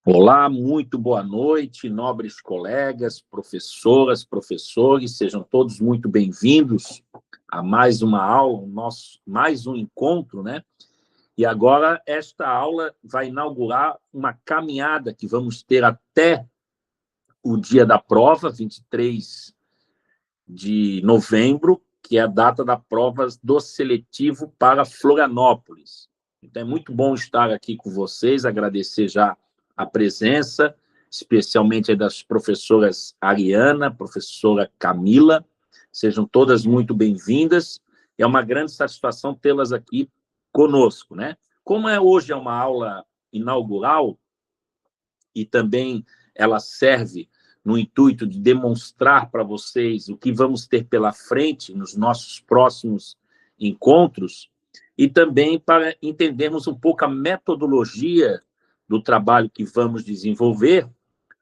Olá, muito boa noite, nobres colegas, professoras, professores, sejam todos muito bem-vindos a mais uma aula, mais um encontro, né? E agora esta aula vai inaugurar uma caminhada que vamos ter até o dia da prova, 23 de novembro, que é a data da prova do seletivo para Florianópolis. Então, é muito bom estar aqui com vocês, agradecer já a presença, especialmente das professoras Ariana, professora Camila. Sejam todas muito bem-vindas. É uma grande satisfação tê-las aqui conosco, né? Como hoje é uma aula inaugural e também ela serve no intuito de demonstrar para vocês o que vamos ter pela frente nos nossos próximos encontros e também para entendermos um pouco a metodologia do trabalho que vamos desenvolver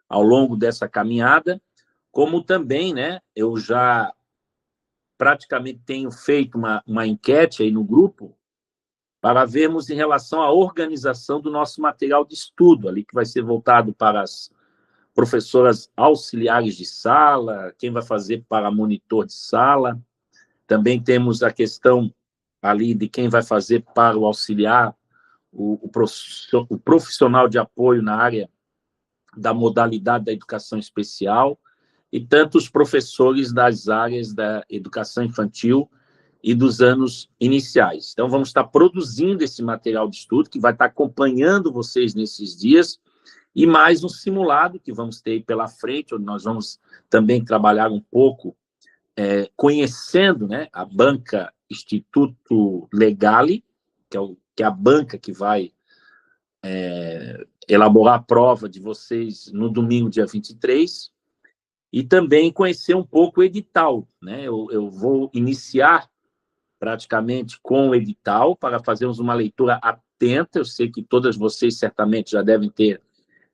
ao longo dessa caminhada, como também, né, eu já praticamente tenho feito uma enquete aí no grupo para vermos em relação à organização do nosso material de estudo, ali que vai ser voltado para as professoras auxiliares de sala, quem vai fazer para monitor de sala. Também temos a questão ali de quem vai fazer para o auxiliar, o profissional de apoio na área da modalidade da educação especial, e tantos professores das áreas da educação infantil e dos anos iniciais. Então, vamos estar produzindo esse material de estudo, que vai estar acompanhando vocês nesses dias, e mais um simulado que vamos ter aí pela frente, onde nós vamos também trabalhar um pouco, conhecendo, né, a banca Instituto Legale, que é a banca que vai elaborar a prova de vocês no domingo, dia 23, e também conhecer um pouco o edital, né? Eu vou iniciar praticamente com o edital para fazermos uma leitura atenta. Eu sei que todas vocês certamente já devem ter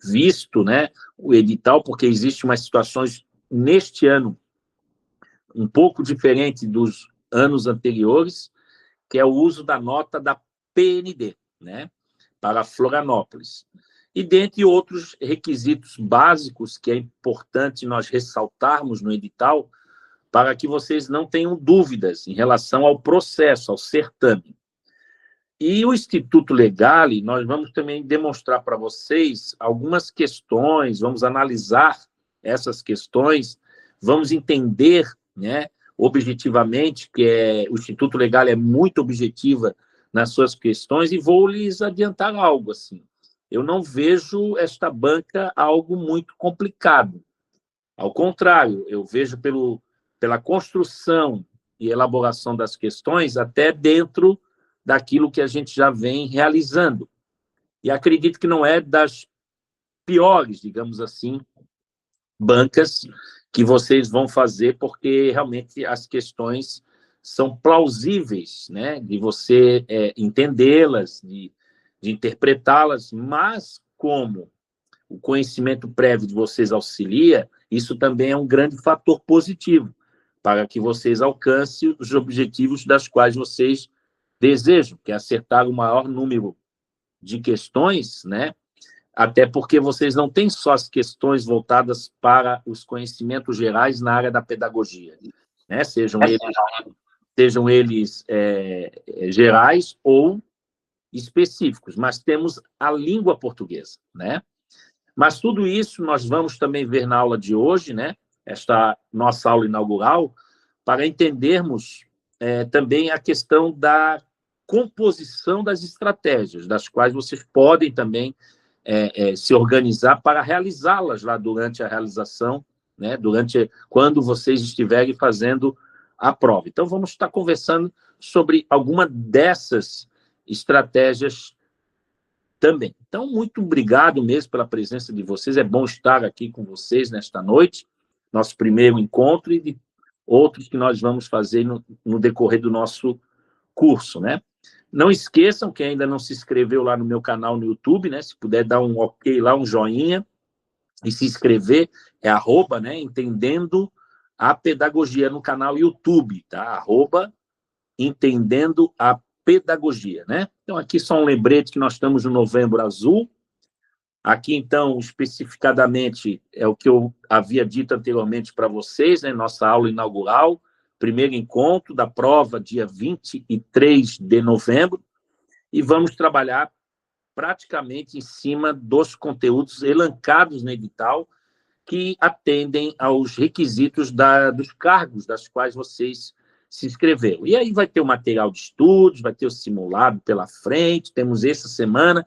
visto, né, o edital, porque existem umas situações neste ano um pouco diferente dos anos anteriores, que é o uso da nota da PND, né, para Florianópolis. E dentre outros requisitos básicos que é importante nós ressaltarmos no edital, para que vocês não tenham dúvidas em relação ao processo, ao certame. E o Instituto Legale, nós vamos também demonstrar para vocês algumas questões, vamos analisar essas questões, vamos entender, né, objetivamente, que o Instituto Legale é muito objetiva nas suas questões, e vou lhes adiantar algo assim. Eu não vejo esta banca algo muito complicado. Ao contrário, eu vejo pela construção e elaboração das questões até dentro daquilo que a gente já vem realizando. E acredito que não é das piores, digamos assim, bancas que vocês vão fazer, porque realmente as questões são plausíveis, né, de você entendê-las, de interpretá-las, mas como o conhecimento prévio de vocês auxilia, isso também é um grande fator positivo para que vocês alcancem os objetivos das quais vocês desejam, que é acertar o maior número de questões, né? Até porque vocês não têm só as questões voltadas para os conhecimentos gerais na área da pedagogia, né? Sejam eles gerais ou específicos, mas temos a língua portuguesa, né? Mas tudo isso nós vamos também ver na aula de hoje, né? Esta nossa aula inaugural, para entendermos também a questão da composição das estratégias, das quais vocês podem também se organizar para realizá-las lá durante a realização, né? Quando vocês estiverem fazendo a prova. Então, vamos estar conversando sobre alguma dessas estratégias também. Então, muito obrigado mesmo pela presença de vocês. É bom estar aqui com vocês nesta noite, nosso primeiro encontro, e de outros que nós vamos fazer no decorrer do nosso curso, né? Não esqueçam que ainda não se inscreveu lá no meu canal no YouTube, né? Se puder dar um ok lá, um joinha, e se inscrever, né? Entendendo a Pedagogia no canal YouTube, tá? Entendendo a Pedagogia, né? Então, aqui só um lembrete que nós estamos no Novembro Azul, Aqui, então, especificadamente, é o que eu havia dito anteriormente para vocês, né? Nossa aula inaugural, primeiro encontro da prova, dia 23 de novembro, e vamos trabalhar praticamente em cima dos conteúdos elencados no edital, que atendem aos requisitos dos cargos das quais vocês se inscreveram. E aí vai ter o material de estudos, vai ter o simulado pela frente, temos essa semana,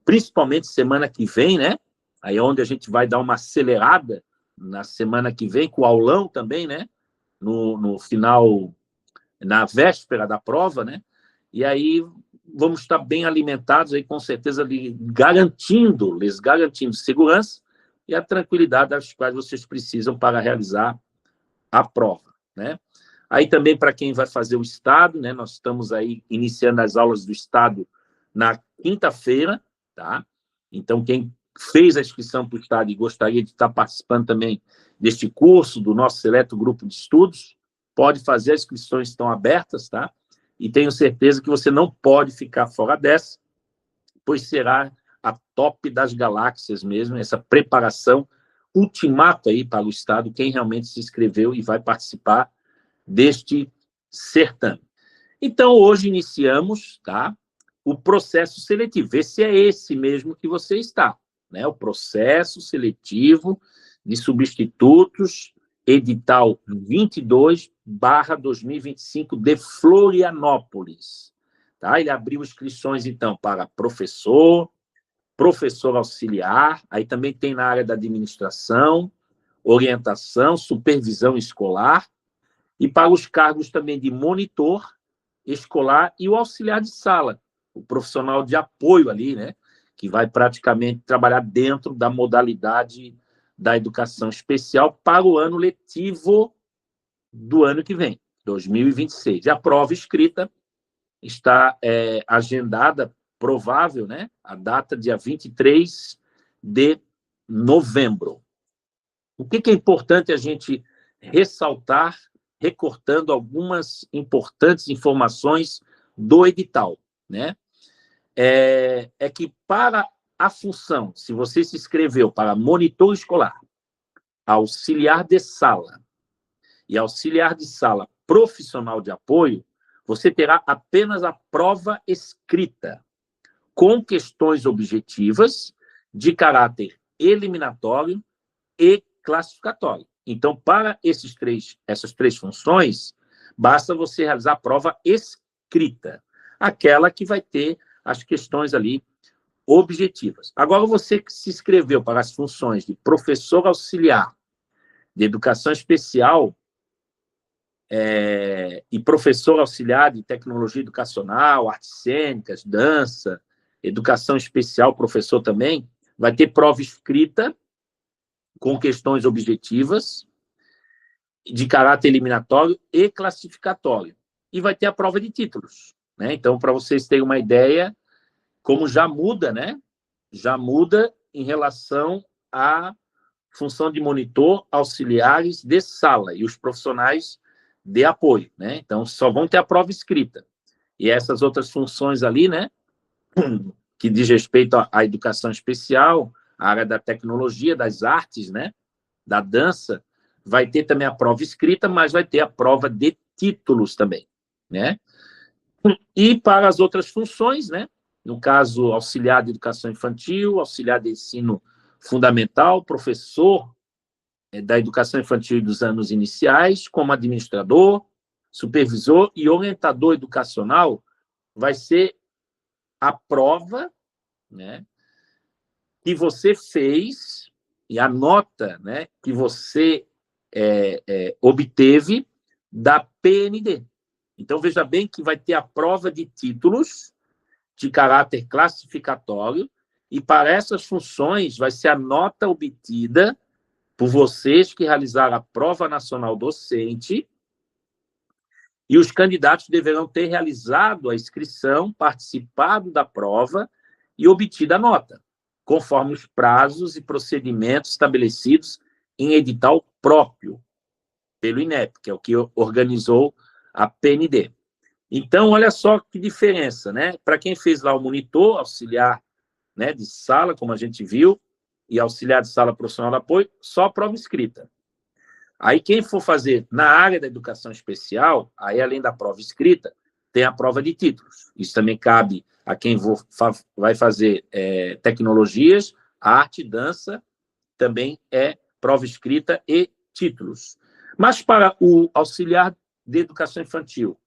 principalmente semana que vem, né? Aí é onde a gente vai dar uma acelerada na semana que vem, com o aulão também, né? No final, na véspera da prova, né? E aí vamos estar bem alimentados, aí, com certeza, lhes garantindo segurança e a tranquilidade das quais vocês precisam para realizar a prova, né? Aí também para quem vai fazer o estado, né? Nós estamos aí iniciando as aulas do estado na quinta-feira, tá? Então, quem fez a inscrição para o estado e gostaria de estar participando também deste curso, do nosso seleto grupo de estudos, pode fazer, as inscrições estão abertas, tá? E tenho certeza que você não pode ficar fora dessa, pois será a top das galáxias mesmo, essa preparação ultimata aí para o estado, quem realmente se inscreveu e vai participar deste certame. Então, hoje iniciamos, tá? O processo seletivo. Vê se é esse mesmo que você está, né? O processo seletivo de substitutos, edital 22/2025 de Florianópolis. Tá? Ele abriu inscrições, então, para professor auxiliar, aí também tem na área da administração, orientação, supervisão escolar, e para os cargos também de monitor escolar e o auxiliar de sala, o profissional de apoio ali, né, que vai praticamente trabalhar dentro da modalidade da educação especial para o ano letivo do ano que vem, 2026. E a prova escrita está agendada, provável, né, a data dia 23 de novembro. O que é importante a gente ressaltar, recortando algumas importantes informações do edital, né? É que para a função, se você se inscreveu para monitor escolar, auxiliar de sala e auxiliar de sala profissional de apoio, você terá apenas a prova escrita, com questões objetivas de caráter eliminatório e classificatório. Então, para essas três funções, basta você realizar a prova escrita, aquela que vai ter as questões ali objetivas. Agora, você que se inscreveu para as funções de professor auxiliar de educação especial e professor auxiliar de tecnologia educacional, artes cênicas, dança, educação especial, professor também, vai ter prova escrita com questões objetivas de caráter eliminatório e classificatório. E vai ter a prova de títulos, né? Então, para vocês terem uma ideia, como já muda, né? Já muda em relação à função de monitor, auxiliares de sala e os profissionais de apoio, né? Então, só vão ter a prova escrita. E essas outras funções ali, né? Que diz respeito à educação especial, à área da tecnologia, das artes, né? Da dança, vai ter também a prova escrita, mas vai ter a prova de títulos também, né? E para as outras funções, né? No caso, auxiliar de educação infantil, auxiliar de ensino fundamental, professor da educação infantil e dos anos iniciais, como administrador, supervisor e orientador educacional, vai ser a prova, né, que você fez e a nota, né, que você obteve da PND. Então, veja bem que vai ter a prova de títulos de caráter classificatório e para essas funções vai ser a nota obtida por vocês que realizaram a prova nacional docente e os candidatos deverão ter realizado a inscrição, participado da prova e obtido a nota, conforme os prazos e procedimentos estabelecidos em edital próprio pelo INEP, que é o que organizou a PND. Então, olha só que diferença, né? Para quem fez lá o monitor, auxiliar, né, de sala, como a gente viu, e auxiliar de sala profissional de apoio, só prova escrita. Aí, quem for fazer na área da educação especial, aí, além da prova escrita, tem a prova de títulos. Isso também cabe a quem vai fazer tecnologias, arte, dança, também é prova escrita e títulos. Mas para o auxiliar de educação infantil,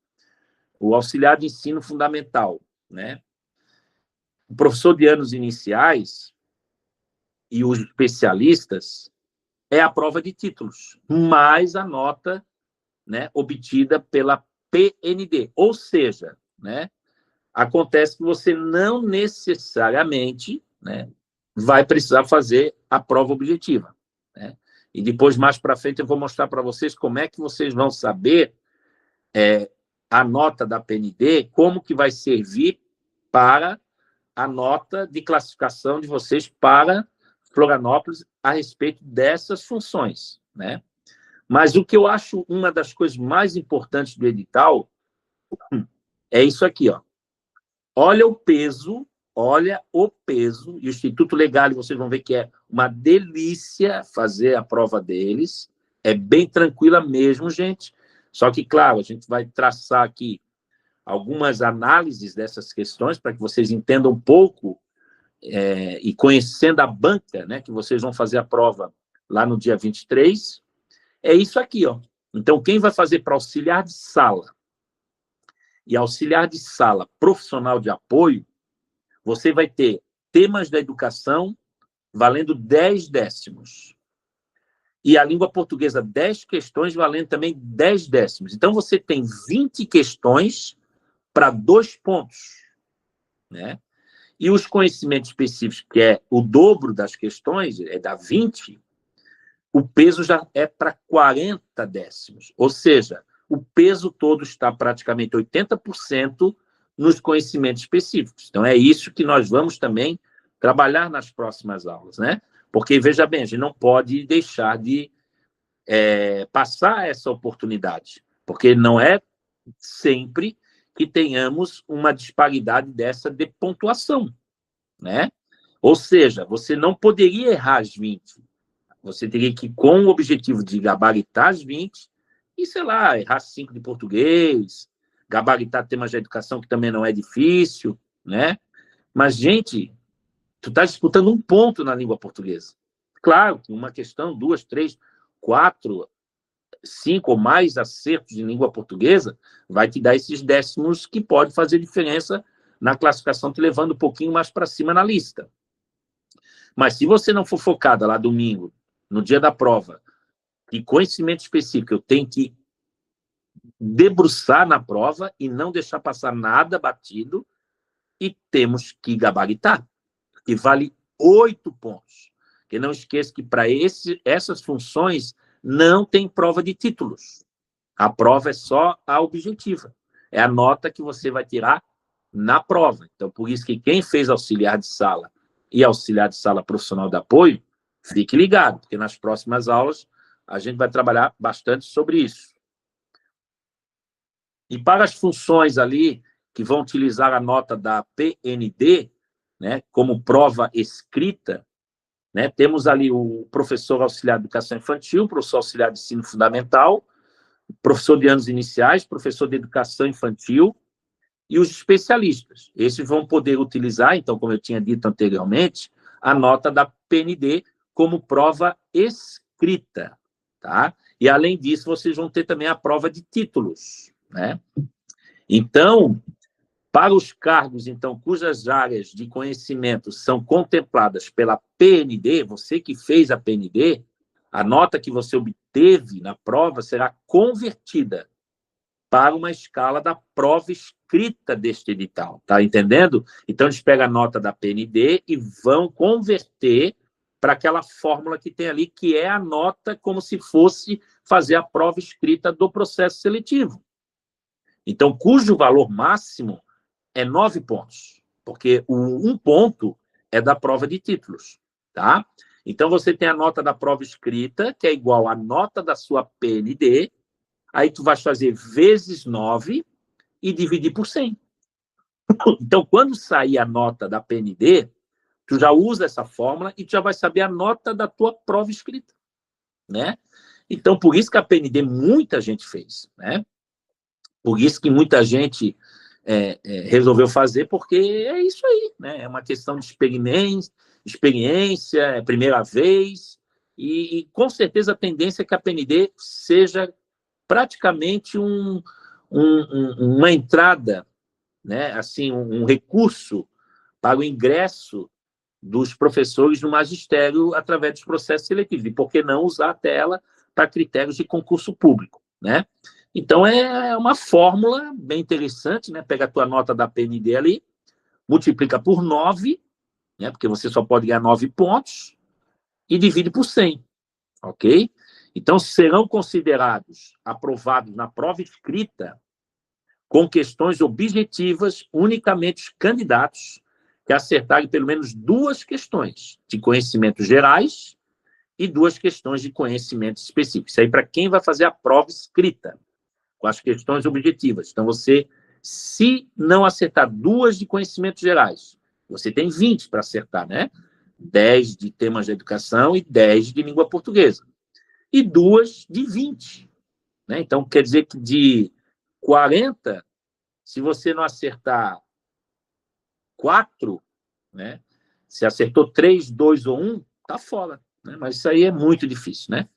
o auxiliar de ensino fundamental, né? O professor de anos iniciais e os especialistas é a prova de títulos, mais a nota, né, obtida pela PND. Ou seja, né, acontece que você não necessariamente, né, vai precisar fazer a prova objetiva, né? E depois, mais para frente, eu vou mostrar para vocês como é que vocês vão saber a nota da PND, como que vai servir para a nota de classificação de vocês para Florianópolis a respeito dessas funções, né? Mas o que eu acho uma das coisas mais importantes do edital é isso aqui, ó. Olha o peso, e o Instituto Legal, vocês vão ver que é uma delícia fazer a prova deles, é bem tranquila mesmo, gente. Só que, claro, a gente vai traçar aqui algumas análises dessas questões para que vocês entendam um pouco e conhecendo a banca, né, que vocês vão fazer a prova lá no dia 23, é isso aqui, ó. Então, quem vai fazer para auxiliar de sala e auxiliar de sala profissional de apoio, você vai ter temas da educação valendo 10 décimos. E a língua portuguesa, 10 questões valendo também 10 décimos. Então, você tem 20 questões para 2 pontos, né? E os conhecimentos específicos, que é o dobro das questões, dá 20, o peso já é para 40 décimos. Ou seja, o peso todo está praticamente 80% nos conhecimentos específicos. Então, é isso que nós vamos também trabalhar nas próximas aulas, né? Porque, veja bem, a gente não pode deixar de passar essa oportunidade, porque não é sempre que tenhamos uma disparidade dessa de pontuação, né? Ou seja, você não poderia errar as 20. Você teria que, com o objetivo de gabaritar as 20, e, sei lá, errar 5 de português, gabaritar temas de educação, que também não é difícil, né? Mas, gente, tu está disputando um ponto na língua portuguesa. Claro que uma questão, 2, 3, 4, 5 ou mais acertos de língua portuguesa vai te dar esses décimos que pode fazer diferença na classificação, te levando um pouquinho mais para cima na lista. Mas se você não for focada lá domingo, no dia da prova, e conhecimento específico, eu tenho que debruçar na prova e não deixar passar nada batido, e temos que gabaritar, que vale 8 pontos. Porque não esqueça que para essas funções não tem prova de títulos. A prova é só a objetiva. É a nota que você vai tirar na prova. Então, por isso que quem fez auxiliar de sala e auxiliar de sala profissional de apoio, fique ligado, porque nas próximas aulas a gente vai trabalhar bastante sobre isso. E para as funções ali que vão utilizar a nota da PND, né, como prova escrita, né, temos ali o professor auxiliar de educação infantil, professor auxiliar de ensino fundamental, professor de anos iniciais, professor de educação infantil e os especialistas. Esses vão poder utilizar, então, como eu tinha dito anteriormente, a nota da PND como prova escrita, tá? E, além disso, vocês vão ter também a prova de títulos, né? Então, para os cargos, então, cujas áreas de conhecimento são contempladas pela PND, você que fez a PND, a nota que você obteve na prova será convertida para uma escala da prova escrita deste edital, tá entendendo? Então, eles pegam a nota da PND e vão converter para aquela fórmula que tem ali, que é a nota como se fosse fazer a prova escrita do processo seletivo. Então, cujo valor máximo é 9 pontos, porque o 1 ponto é da prova de títulos, tá? Então, você tem a nota da prova escrita, que é igual à nota da sua PND, aí tu vai fazer vezes 9 e dividir por 100. Então, quando sair a nota da PND, Tu já usa essa fórmula e tu já vai saber a nota da tua prova escrita, né? Então, por isso que a PND muita gente fez, né? Por isso que muita gente resolveu fazer, porque é isso aí, né? É uma questão de experiência, é primeira vez, e com certeza a tendência é que a PND seja praticamente uma entrada, né? Assim, um recurso para o ingresso dos professores no magistério através dos processos seletivos. E por que não usar a tela para critérios de concurso público, né? Então, é uma fórmula bem interessante, né? Pega a tua nota da PND ali, multiplica por 9, né? Porque você só pode ganhar 9 pontos, e divide por 100, ok? Então, serão considerados aprovados na prova escrita com questões objetivas unicamente os candidatos que acertarem pelo menos 2 questões de conhecimentos gerais e 2 questões de conhecimentos específicos. Isso aí para quem vai fazer a prova escrita, com as questões objetivas. Então, você, se não acertar 2 de conhecimentos gerais, você tem 20 para acertar, né? 10 de temas de educação e 10 de língua portuguesa. E 2 de 20. Né? Então, quer dizer que de 40, se você não acertar 4, né? Se acertou 3, 2 ou 1, tá fora. Né? Mas isso aí é muito difícil, né?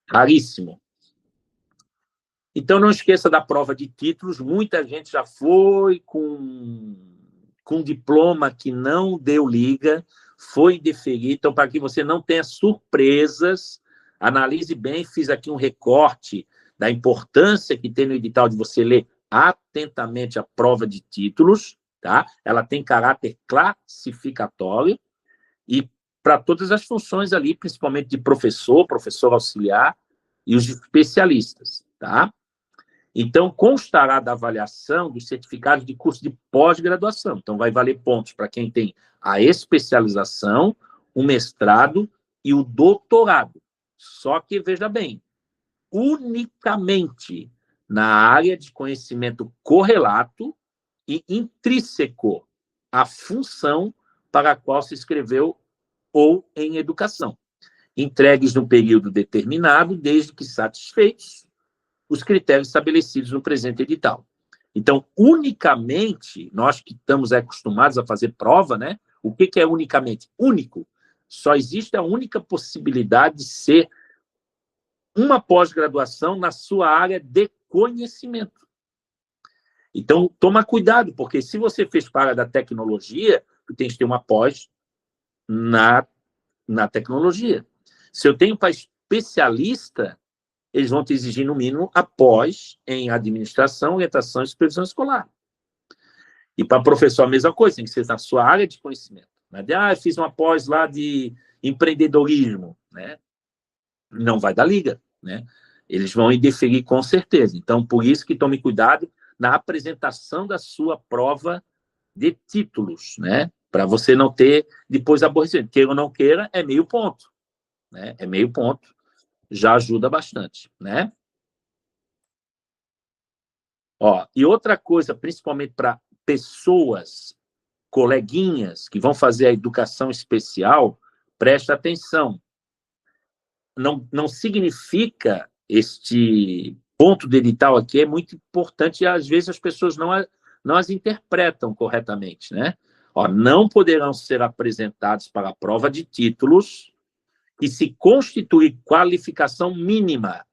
Raríssimo. Então, não esqueça da prova de títulos. Muita gente já foi com diploma que não deu liga, foi deferir. Então, para que você não tenha surpresas, analise bem. Fiz aqui um recorte da importância que tem no edital de você ler atentamente a prova de títulos. Tá? Ela tem caráter classificatório e para todas as funções ali, principalmente de professor, professor auxiliar e os especialistas. Tá? Então, constará da avaliação dos certificados de curso de pós-graduação. Então, vai valer pontos para quem tem a especialização, o mestrado e o doutorado. Só que, veja bem, unicamente na área de conhecimento correlato e intrínseco à função para a qual se inscreveu ou em educação. Entregues no período determinado, desde que satisfeitos os critérios estabelecidos no presente edital. Então, unicamente, nós que estamos acostumados a fazer prova, né? O que é unicamente? Único. Só existe a única possibilidade de ser uma pós-graduação na sua área de conhecimento. Então, toma cuidado, porque se você fez para da tecnologia, tu tem que ter uma pós na tecnologia. Se eu tenho para especialista, eles vão te exigir, no mínimo, após em administração, orientação e supervisão escolar. E para professor, a mesma coisa, tem que ser na sua área de conhecimento. Não é de, eu fiz uma pós lá de empreendedorismo, né? Não vai dar liga, né? Eles vão indeferir com certeza. Então, por isso que tome cuidado na apresentação da sua prova de títulos, né? Para você não ter depois aborrecimento. Queira ou não queira, é meio ponto, né? É meio ponto. Já ajuda bastante, né? Ó, e outra coisa, principalmente para pessoas, coleguinhas, que vão fazer a educação especial, presta atenção. Não significa este ponto do edital aqui, é muito importante e às vezes as pessoas não as interpretam corretamente, né? Ó, não poderão ser apresentados para a prova de títulos que se constitui qualificação mínima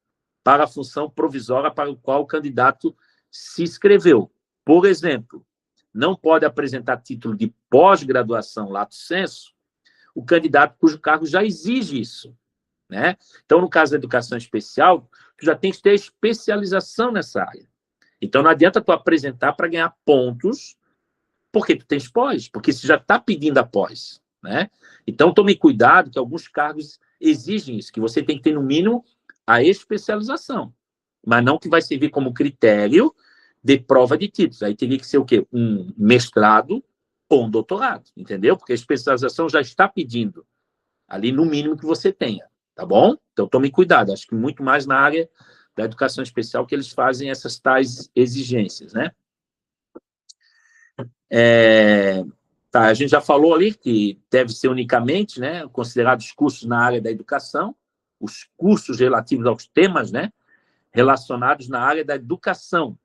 para a função provisória para o qual o candidato se inscreveu. Por exemplo, não pode apresentar título de pós-graduação lato sensu o candidato cujo cargo já exige isso, né? Então, no caso da educação especial, tu já tem que ter especialização nessa área. Então, não adianta tu apresentar para ganhar pontos, porque tu tens pós, porque você já está pedindo a pós, né? Então, tome cuidado que alguns cargos exigem isso, que você tem que ter, no mínimo, a especialização, mas não que vai servir como critério de prova de títulos. Aí teria que ser o quê? Um mestrado ou um doutorado, entendeu? Porque a especialização já está pedindo ali, no mínimo, que você tenha, tá bom? Então, tome cuidado. Acho que muito mais na área da educação especial que eles fazem essas tais exigências, né? Tá, a gente já falou ali que deve ser unicamente, né, considerados cursos na área da educação, os cursos relativos aos temas, né, relacionados na área da educação,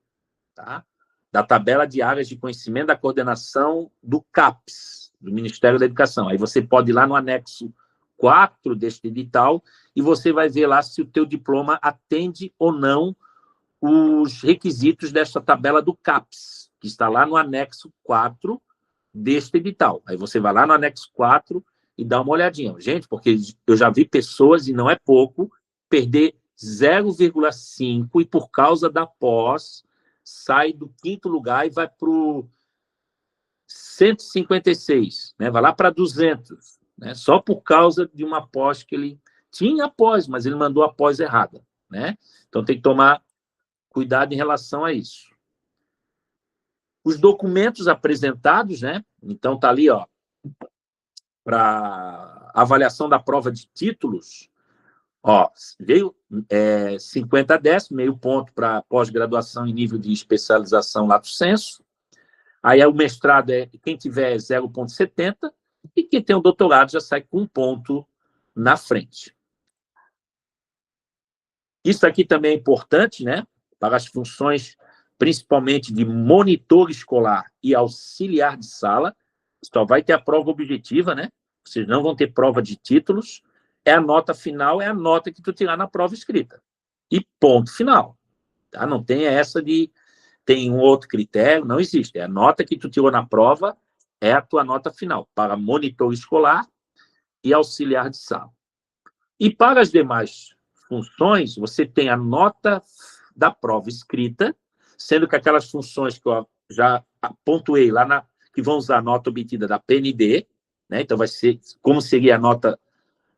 tá? Da tabela de áreas de conhecimento da coordenação do CAPES, do Ministério da Educação. Aí você pode ir lá no anexo 4 deste edital e você vai ver lá se o teu diploma atende ou não os requisitos desta tabela do CAPES, que está lá no anexo 4 deste edital. Aí você vai lá no anexo 4 e dá uma olhadinha. Gente, porque eu já vi pessoas, e não é pouco, perder 0,5 e por causa da pós, sai do 5º lugar e vai para o 156, né? Vai lá para 200, né? Só por causa de uma pós que ele tinha pós, mas ele mandou a pós errada, né? Então tem que tomar cuidado em relação a isso. Os documentos apresentados, né? Então tá ali, ó, para avaliação da prova de títulos, ó, veio 50 décimos, meio ponto para pós-graduação em nível de especialização lato sensu. Aí o mestrado quem tiver 0,70 e quem tem o doutorado já sai com 1 ponto na frente. Isso aqui também é importante, né? Para as funções, principalmente de monitor escolar e auxiliar de sala, só vai ter a prova objetiva, né? Vocês não vão ter prova de títulos. É a nota final, é a nota que tu tirar na prova escrita. E ponto final. Tá? Não tem essa de tem um outro critério, não existe. É a nota que tu tirou na prova, é a tua nota final, para monitor escolar e auxiliar de sala. E para as demais funções, você tem a nota da prova escrita, sendo que aquelas funções que eu já pontuei lá, que vão usar a nota obtida da PND, né? Então vai ser como seria a nota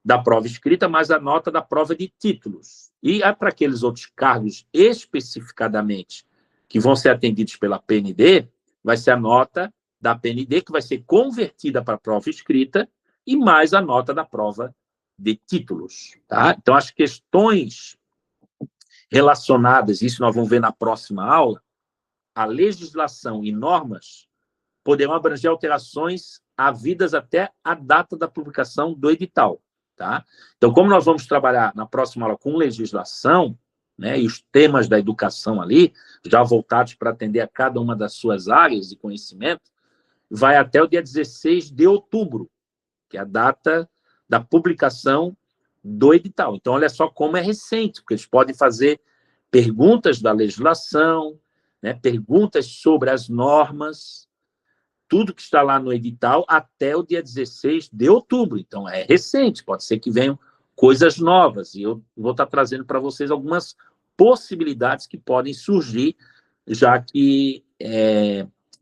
da prova escrita, mais a nota da prova de títulos. E para aqueles outros cargos especificadamente que vão ser atendidos pela PND, vai ser a nota da PND, que vai ser convertida para a prova escrita, e mais a nota da prova de títulos. Tá? Então, as questões relacionadas, isso nós vamos ver na próxima aula, a legislação e normas poderão abranger alterações havidas até a data da publicação do edital. Tá? Então, como nós vamos trabalhar na próxima aula com legislação, né, e os temas da educação ali, já voltados para atender a cada uma das suas áreas de conhecimento, vai até o dia 16 de outubro, que é a data da publicação do edital. Então, olha só como é recente, porque eles podem fazer perguntas da legislação, né, perguntas sobre as normas, tudo que está lá no edital até o dia 16 de outubro. Então, é recente, pode ser que venham coisas novas, e eu vou estar trazendo para vocês algumas possibilidades que podem surgir, já que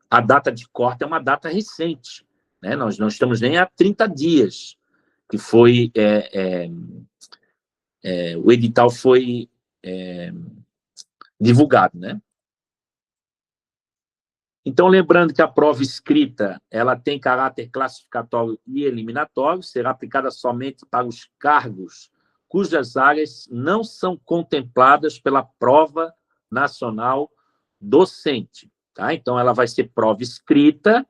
a data de corte é uma data recente, né? Nós não estamos nem há 30 dias que foi o edital foi divulgado, né? Então, lembrando que a prova escrita ela tem caráter classificatório e eliminatório, será aplicada somente para os cargos cujas áreas não são contempladas pela prova nacional docente. Tá? Então, ela vai ser prova escrita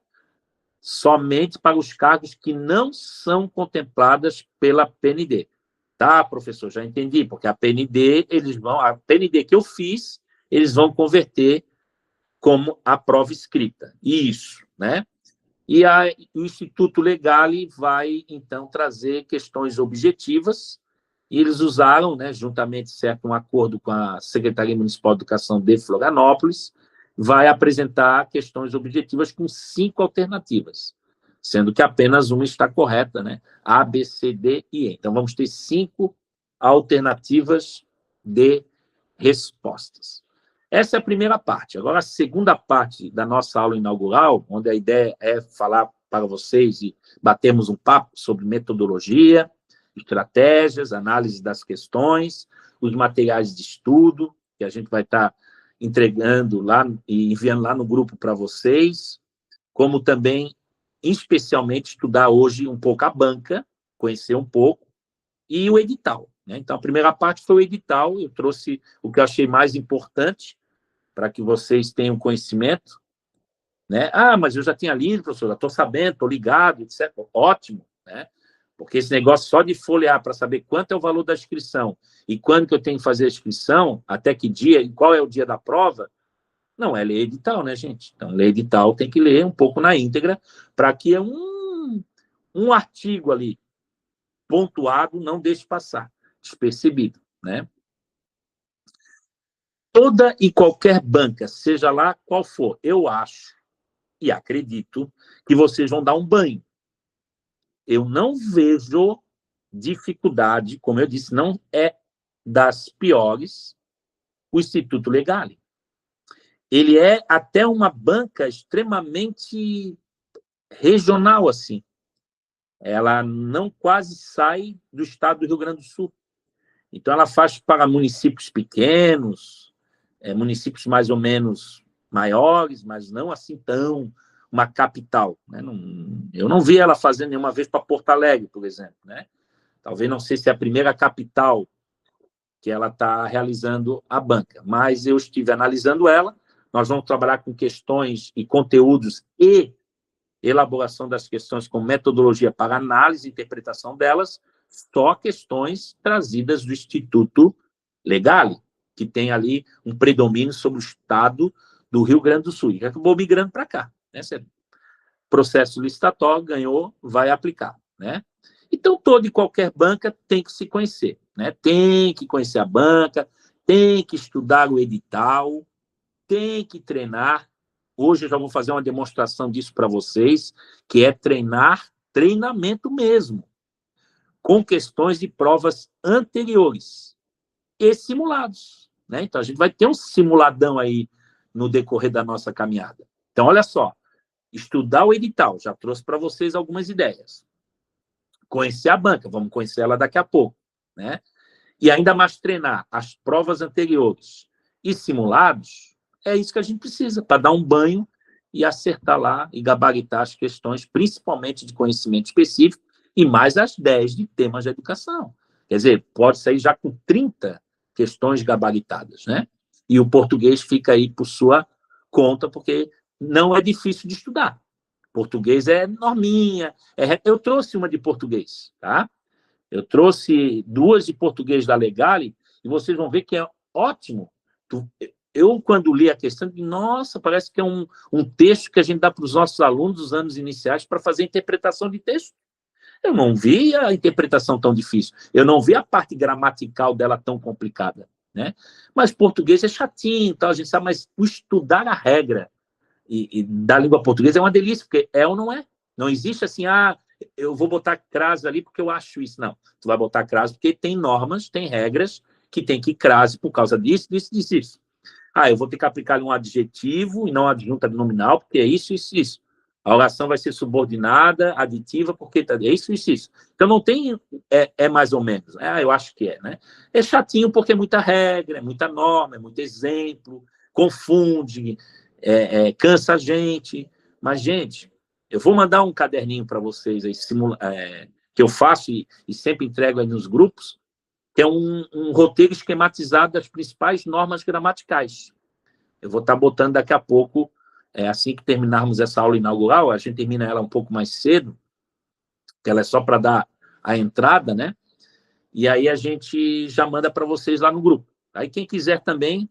somente para os cargos que não são contempladas pela PND. Tá, professor? Já entendi, porque a PND que eu fiz, eles vão converter como a prova escrita. Isso, né? E o Instituto Legale vai, então, trazer questões objetivas, e eles usaram, né, juntamente, certo, um acordo com a Secretaria Municipal de Educação de Florianópolis, vai apresentar questões objetivas com 5 alternativas, sendo que apenas uma está correta, né? A, B, C, D e E. Então, vamos ter 5 alternativas de respostas. Essa é a primeira parte. Agora, a segunda parte da nossa aula inaugural, onde a ideia é falar para vocês e batermos um papo sobre metodologia, estratégias, análise das questões, os materiais de estudo, que a gente vai estar entregando lá e enviando lá no grupo para vocês, como também, especialmente, estudar hoje um pouco a banca, conhecer um pouco, e o edital. Né? Então, a primeira parte foi o edital, eu trouxe o que eu achei mais importante, para que vocês tenham conhecimento. né? Ah, mas eu já tinha lido, professor, já estou sabendo, estou ligado, etc. Ótimo, né? Porque esse negócio só de folhear para saber quanto é o valor da inscrição e quando que eu tenho que fazer a inscrição, até que dia e qual é o dia da prova, não é lei edital, né, gente? Então, lei edital tem que ler um pouco na íntegra para que um artigo ali pontuado não deixe passar despercebido, né? Toda e qualquer banca, seja lá qual for, eu acho e acredito que vocês vão dar um banho. Eu não vejo dificuldade, como eu disse, não é das piores, o Instituto Legale. Ele é até uma banca extremamente regional, assim. Ela não quase sai do estado do Rio Grande do Sul. Então, ela faz para municípios pequenos, municípios mais ou menos maiores, mas não assim tão uma capital. Né? Eu não vi ela fazendo nenhuma vez para Porto Alegre, por exemplo. Né? Talvez não sei se é a primeira capital que ela está realizando a banca, mas eu estive analisando ela. Nós vamos trabalhar com questões e conteúdos e elaboração das questões com metodologia para análise e interpretação delas, só questões trazidas do Instituto Legale, que tem ali um predomínio sobre o estado do Rio Grande do Sul, e acabou migrando para cá. Né? Processo licitatório, ganhou, vai aplicar. Né? Então, toda e qualquer banca tem que se conhecer. Né? Tem que conhecer a banca, tem que estudar o edital, tem que treinar. Hoje eu já vou fazer uma demonstração disso para vocês, que é treinamento mesmo, com questões de provas anteriores e simulados. Né? Então, a gente vai ter um simuladão aí no decorrer da nossa caminhada. Então, olha só, estudar o edital, já trouxe para vocês algumas ideias. Conhecer a banca, vamos conhecer ela daqui a pouco. Né? E ainda mais treinar as provas anteriores e simulados, é isso que a gente precisa, para dar um banho e acertar lá e gabaritar as questões, principalmente de conhecimento específico, e mais as 10 de temas de educação. Quer dizer, pode sair já com 30 questões gabaritadas, né? E o português fica aí por sua conta, porque não é difícil de estudar. Português é norminha. Eu trouxe uma de português, tá? Eu trouxe 2 de português da Legale, e vocês vão ver que é ótimo. Eu, quando li a questão, nossa, parece que é um texto que a gente dá para os nossos alunos dos anos iniciais para fazer interpretação de texto. Eu não vi a interpretação tão difícil. Eu não vi a parte gramatical dela tão complicada. Né? Mas português é chatinho, tal, a gente sabe, mas o estudar a regra e da língua portuguesa é uma delícia, porque é ou não é. Não existe assim, eu vou botar crase ali porque eu acho isso. Não, tu vai botar crase porque tem normas, tem regras que tem que ir crase por causa disso, disso, disso, isso. Eu vou ter que aplicar um adjetivo e não adjunta nominal, porque é isso, isso, isso. A oração vai ser subordinada, aditiva, porque é isso, isso, isso. Então, não tem mais ou menos. Eu acho que é, né? É chatinho porque é muita regra, é muita norma, é muito exemplo, confunde, cansa a gente. Mas, gente, eu vou mandar um caderninho para vocês aí, que eu faço e sempre entrego aí nos grupos, que é um roteiro esquematizado das principais normas gramaticais. Eu vou estar botando daqui a pouco, assim que terminarmos essa aula inaugural, a gente termina ela um pouco mais cedo, que ela é só para dar a entrada, né? E aí a gente já manda para vocês lá no grupo. Aí quem quiser também,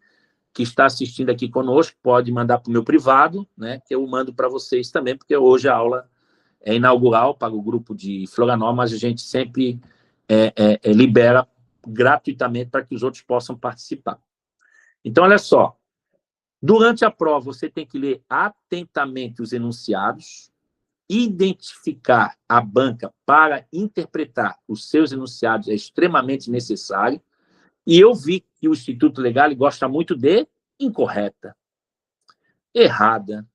que está assistindo aqui conosco, pode mandar para o meu privado, né? Que eu mando para vocês também, porque hoje a aula é inaugural para o grupo de Florianópolis, mas a gente sempre libera gratuitamente para que os outros possam participar. Então, olha só, durante a prova você tem que ler atentamente os enunciados, identificar a banca para interpretar os seus enunciados é extremamente necessário, e eu vi que o Instituto Legale gosta muito de incorreta, errada,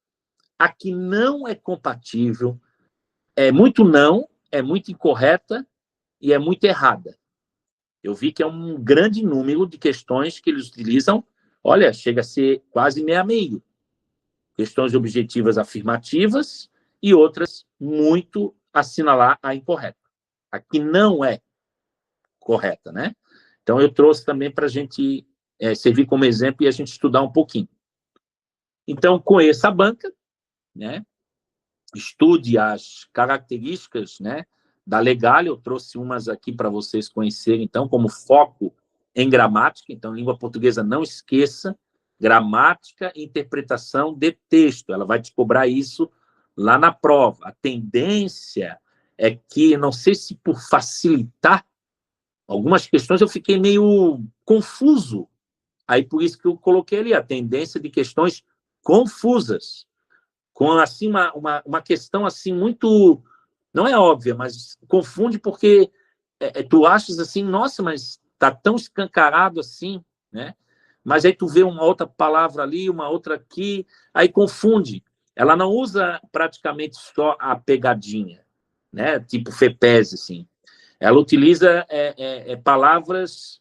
a que não é compatível, é muito não, é muito incorreta e é muito errada. Eu vi que é um grande número de questões que eles utilizam, olha, chega a ser quase meio a meio. Questões objetivas afirmativas e outras muito assinalar a incorreta. A que não é correta, né? Então, eu trouxe também para a gente servir como exemplo e a gente estudar um pouquinho. Então, conheça a banca, né? Estude as características, né, da Legal. Eu trouxe umas aqui para vocês conhecerem, então, como foco em gramática. Então, língua portuguesa, não esqueça, gramática e interpretação de texto. Ela vai te cobrar isso lá na prova. A tendência é que, não sei se por facilitar algumas questões, eu fiquei meio confuso. Aí, por isso que eu coloquei ali a tendência de questões confusas, com assim, uma questão assim muito... Não é óbvia, mas confunde porque tu achas assim, nossa, mas está tão escancarado assim, né? Mas aí tu vê uma outra palavra ali, uma outra aqui, aí confunde. Ela não usa praticamente só a pegadinha, né? Tipo FEPES, assim. Ela utiliza palavras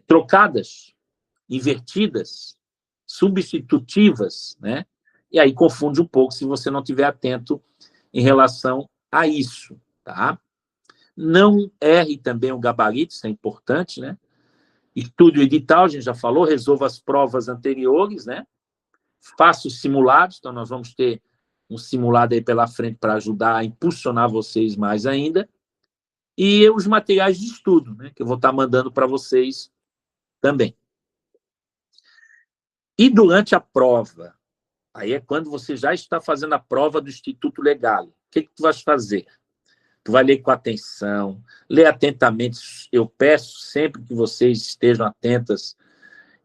trocadas, invertidas, substitutivas, né? E aí confunde um pouco se você não estiver atento em relação a isso, tá? Não erre também o gabarito, isso é importante, né? Estude o edital, a gente já falou, resolva as provas anteriores, né? Faça os simulados, então nós vamos ter um simulado aí pela frente para ajudar a impulsionar vocês mais ainda. E os materiais de estudo, né? Que eu vou estar mandando para vocês também. E durante a prova, aí é quando você já está fazendo a prova do Instituto Legal. O que tu vais fazer? Tu vai ler com atenção, ler atentamente. Eu peço sempre que vocês estejam atentas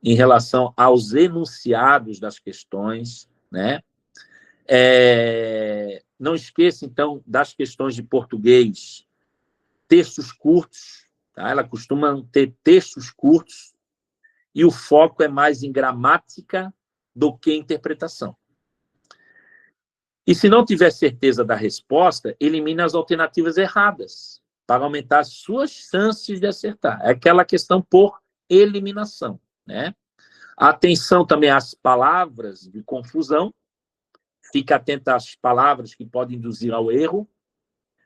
em relação aos enunciados das questões, né? Não esqueça, então, das questões de português, textos curtos, tá? Ela costuma ter textos curtos e o foco é mais em gramática do que em interpretação. E se não tiver certeza da resposta, elimine as alternativas erradas para aumentar as suas chances de acertar. É aquela questão por eliminação, né? Atenção também às palavras de confusão. Fique atento às palavras que podem induzir ao erro,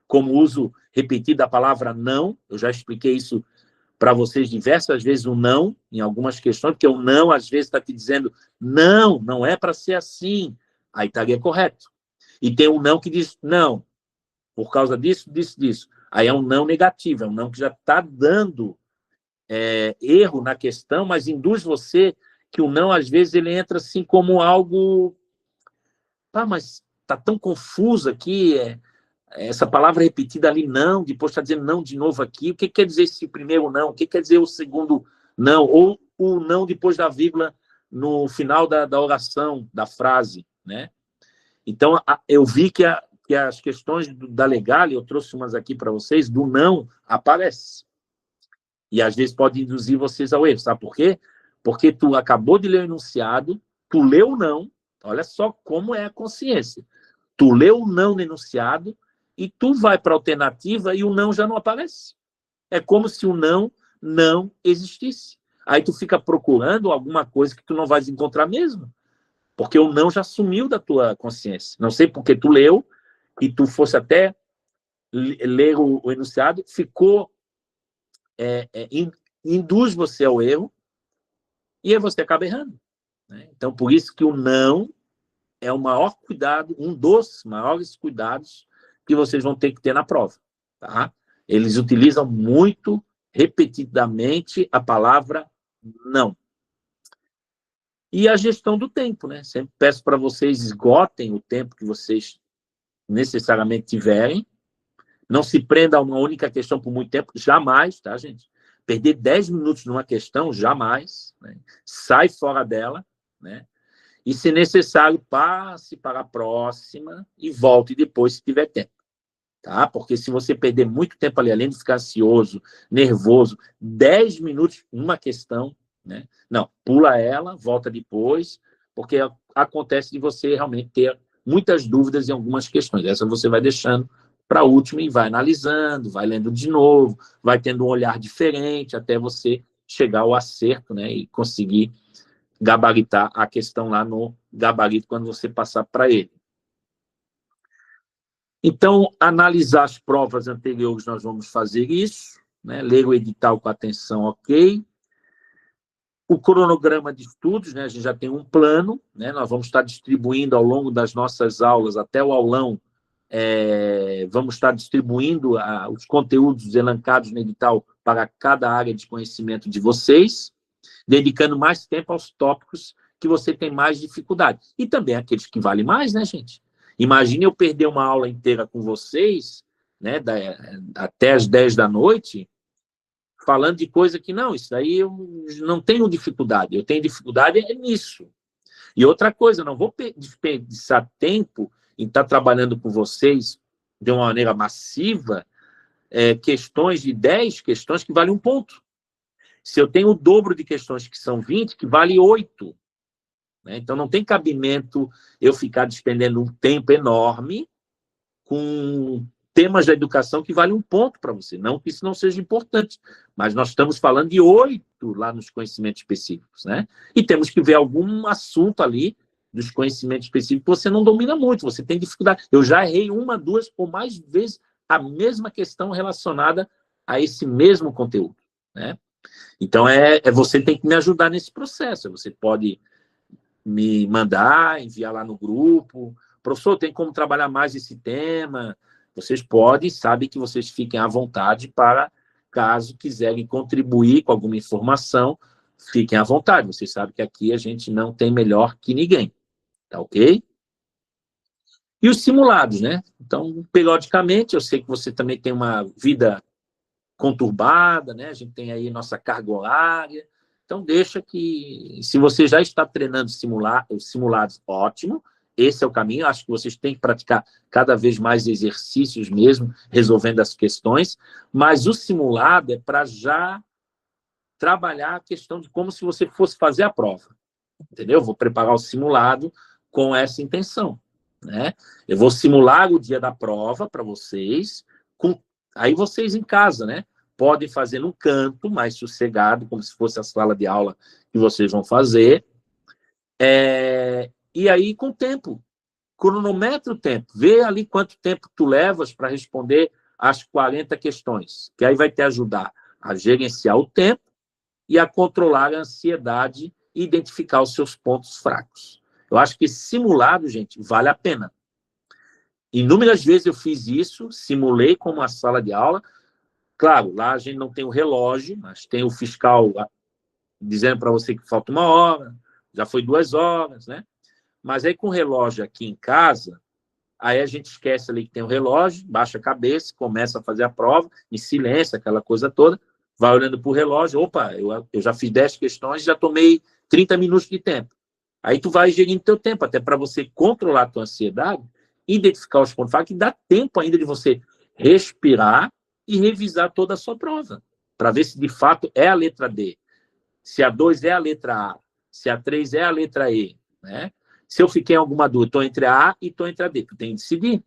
como o uso repetido da palavra não. Eu já expliquei isso para vocês diversas vezes, o não, em algumas questões, porque o não, às vezes, está te dizendo não, não é para ser assim. Aí estaria correto. E tem um não que diz não, por causa disso, disso, disso. Aí é um não negativo, é um não que já está dando erro na questão, mas induz você que o não, às vezes, ele entra assim como algo... mas está tão confuso aqui, essa palavra repetida ali, não, depois está dizendo não de novo aqui. O que quer dizer esse primeiro não? O que quer dizer o segundo não? Ou o não depois da vírgula no final da oração, da frase, né? Então, eu vi que as questões da Legal, eu trouxe umas aqui para vocês, do não aparece. E, às vezes, pode induzir vocês ao erro. Sabe por quê? Porque tu acabou de ler o enunciado, tu leu o não, olha só como é a consciência. Tu leu o não no enunciado e tu vai para a alternativa e o não já não aparece. É como se o não existisse. Aí tu fica procurando alguma coisa que tu não vais encontrar mesmo. Porque o não já sumiu da tua consciência. Não sei porque tu leu e tu fosse até ler o enunciado, ficou... induz você ao erro e aí você acaba errando, né? Então, por isso que o não é o maior cuidado, um dos maiores cuidados que vocês vão ter que ter na prova, tá? Eles utilizam muito, repetidamente, a palavra não. E a gestão do tempo, né? Sempre peço para vocês esgotem o tempo que vocês necessariamente tiverem. Não se prenda a uma única questão por muito tempo, jamais, tá, gente? Perder 10 minutos numa questão, jamais, né? Sai fora dela, né? E, se necessário, passe para a próxima e volte depois, se tiver tempo, tá? Porque se você perder muito tempo ali, além de ficar ansioso, nervoso, 10 minutos numa questão, né? Não, pula ela, volta depois, porque acontece de você realmente ter muitas dúvidas em algumas questões. Essa você vai deixando para a última e vai analisando, vai lendo de novo, vai tendo um olhar diferente até você chegar ao acerto, né? E conseguir gabaritar a questão lá no gabarito quando você passar para ele. Então, analisar as provas anteriores, nós vamos fazer isso, né? Ler o edital com atenção, ok. o cronograma de estudos, né? A gente já tem um plano, né? Nós vamos estar distribuindo ao longo das nossas aulas, até o aulão, vamos estar distribuindo os conteúdos elencados no edital para cada área de conhecimento de vocês, dedicando mais tempo aos tópicos que você tem mais dificuldade. E também aqueles que valem mais, né, gente? Imagine eu perder uma aula inteira com vocês, né, até as 10 da noite, falando de coisa que não, isso daí eu não tenho dificuldade, eu tenho dificuldade nisso. E outra coisa, eu não vou desperdiçar tempo em estar trabalhando com vocês de uma maneira massiva, questões de 10 questões que valem 1 ponto. Se eu tenho o dobro de questões que são 20, que vale 8. Né? Então, não tem cabimento eu ficar despendendo um tempo enorme com temas da educação que valem 1 ponto para você. Não que isso não seja importante, mas nós estamos falando de 8 lá nos conhecimentos específicos. Né? E temos que ver algum assunto ali dos conhecimentos específicos que você não domina muito, você tem dificuldade. Eu já errei 1, 2 ou mais vezes a mesma questão relacionada a esse mesmo conteúdo. Né? Então, você tem que me ajudar nesse processo. Você pode me mandar, enviar lá no grupo. Professor, tem como trabalhar mais esse tema? Vocês podem, sabem que vocês fiquem à vontade para, caso quiserem contribuir com alguma informação, fiquem à vontade. Vocês sabem que aqui a gente não tem melhor que ninguém. Tá ok? E os simulados, né? Então, periodicamente, eu sei que você também tem uma vida conturbada, né? A gente tem aí nossa carga horária. Então, deixa que, se você já está treinando os simulados, ótimo, esse é o caminho. Acho que vocês têm que praticar cada vez mais exercícios mesmo, resolvendo as questões, mas o simulado é para já trabalhar a questão de como se você fosse fazer a prova, entendeu? Vou preparar o simulado com essa intenção, né? Eu vou simular o dia da prova para vocês, aí vocês em casa, né? Podem fazer num canto mais sossegado, como se fosse a sala de aula que vocês vão fazer. E aí, com o tempo, cronometra o tempo, vê ali quanto tempo tu levas para responder as 40 questões, que aí vai te ajudar a gerenciar o tempo e a controlar a ansiedade e identificar os seus pontos fracos. Eu acho que simulado, gente, vale a pena. Inúmeras vezes eu fiz isso, simulei como uma sala de aula. Claro, lá a gente não tem o relógio, mas tem o fiscal dizendo para você que falta 1 hora, já foi 2 horas, né? Mas aí com o relógio aqui em casa, aí a gente esquece ali que tem o relógio, baixa a cabeça, começa a fazer a prova, em silêncio, aquela coisa toda, vai olhando para o relógio, opa, eu já fiz 10 questões, já tomei 30 minutos de tempo. Aí tu vai gerindo teu tempo, até para você controlar a tua ansiedade, identificar os pontos fracos, que dá tempo ainda de você respirar e revisar toda a sua prova, para ver se de fato é a letra D, se a 2 é a letra A, se a 3 é a letra E, né? Se eu fiquei em alguma dúvida, estou entre a A e estou entre a D, tu tem que decidir.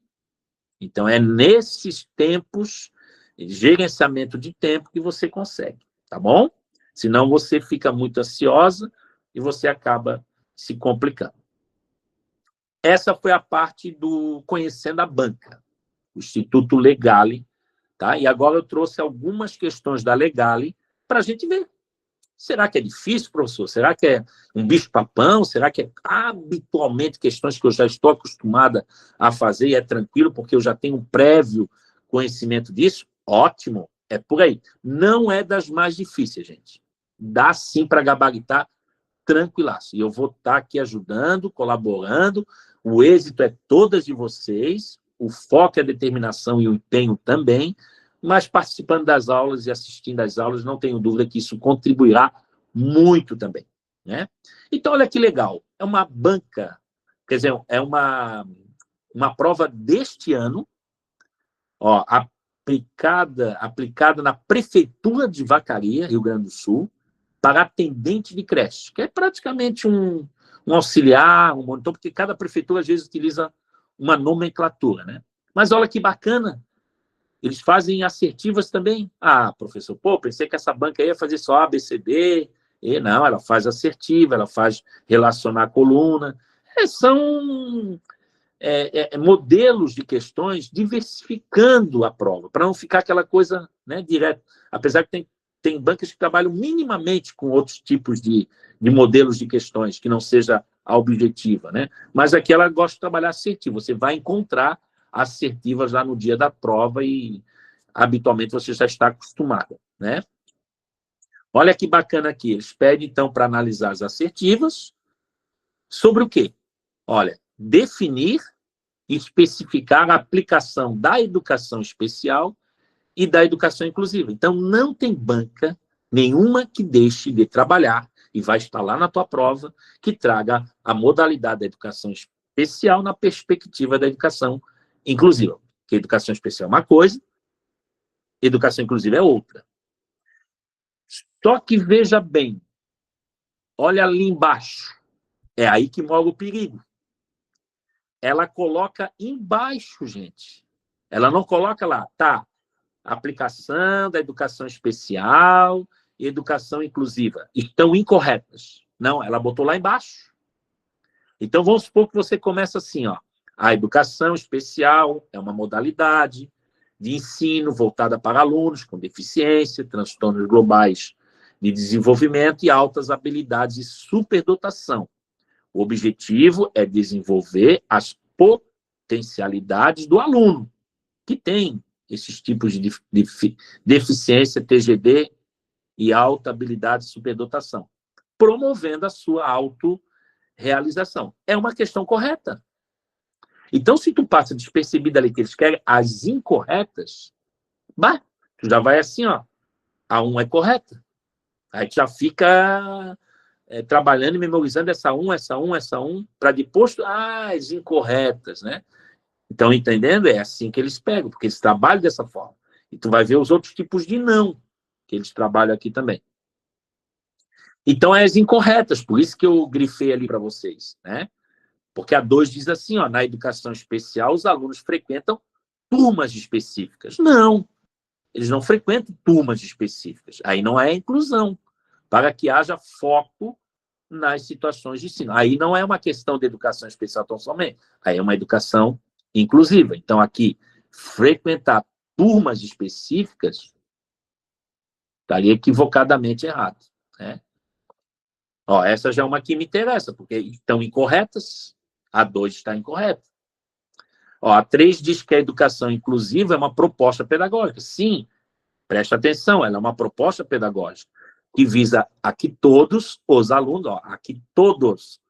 Então, é nesses tempos, gerenciamento de tempo, que você consegue, tá bom? Senão você fica muito ansiosa e você acaba se complicando. Essa foi a parte do Conhecendo a Banca, o Instituto Legale, tá? E agora eu trouxe algumas questões da Legale para a gente ver. Será que é difícil, professor? Será que é um bicho-papão? Será que é habitualmente questões que eu já estou acostumada a fazer e é tranquilo porque eu já tenho um prévio conhecimento disso? Ótimo, é por aí. Não é das mais difíceis, gente. Dá sim para gabaritar tranquilaço. E eu vou estar aqui ajudando, colaborando. O êxito é todas de vocês, o foco é a determinação e o empenho também, mas participando das aulas e assistindo às aulas, não tenho dúvida que isso contribuirá muito também. Né? Então, olha que legal. É uma banca, quer dizer, é uma prova deste ano, ó, aplicada na Prefeitura de Vacaria, Rio Grande do Sul, para atendente de creche, que é praticamente um auxiliar, um monitor, porque cada prefeitura, às vezes, utiliza uma nomenclatura. Né? Mas olha que bacana, eles fazem assertivas também. Ah, professor, pensei que essa banca ia fazer só A, B, C, D. E não, ela faz assertiva, ela faz relacionar a coluna. São modelos de questões diversificando a prova, para não ficar aquela coisa, né, direta. Apesar que tem tem bancas que trabalham minimamente com outros tipos de modelos de questões, que não seja a objetiva, né? Mas aqui ela gosta de trabalhar assertivo. Você vai encontrar assertivas lá no dia da prova e habitualmente você já está acostumado, né? Olha que bacana aqui. Eles pedem, então, para analisar as assertivas sobre o quê? Olha, definir e especificar a aplicação da educação especial e da educação inclusiva. Então, não tem banca nenhuma que deixe de trabalhar, e vai estar lá na tua prova, que traga a modalidade da educação especial na perspectiva da educação inclusiva. Porque educação especial é uma coisa, educação inclusiva é outra. Só que veja bem, olha ali embaixo, é aí que mora o perigo. Ela coloca embaixo, gente. Ela não coloca lá, tá, aplicação da educação especial e educação inclusiva estão incorretas. Não, ela botou lá embaixo. Então, vamos supor que você começa assim, ó. A educação especial é uma modalidade de ensino voltada para alunos com deficiência, transtornos globais de desenvolvimento e altas habilidades e superdotação. O objetivo é desenvolver as potencialidades do aluno, que tem esses tipos de deficiência, TGD e alta habilidade e superdotação, promovendo a sua autorrealização. É uma questão correta. Então, se tu passa despercebida ali que eles querem as incorretas, bah, tu já vai assim, ó, a 1 é correta. Aí tu já fica trabalhando e memorizando essa 1, para depois, as incorretas, né? Então, entendendo? É assim que eles pegam, porque eles trabalham dessa forma. E tu vai ver os outros tipos de não, que eles trabalham aqui também. Então, é as incorretas, por isso que eu grifei ali para vocês, né? Porque a 2 diz assim, ó, na educação especial, os alunos frequentam turmas específicas. Não, eles não frequentam turmas específicas. Aí não é inclusão, para que haja foco nas situações de ensino. Aí não é uma questão de educação especial tão somente, aí é uma educação inclusiva. Então, aqui, frequentar turmas específicas estaria equivocadamente errado, né? Ó, essa já é uma que me interessa, porque estão incorretas, a 2 está incorreta. Ó, a 3 diz que a educação inclusiva é uma proposta pedagógica. Sim, presta atenção, ela é uma proposta pedagógica que visa a que todos os alunos, ó, a que todos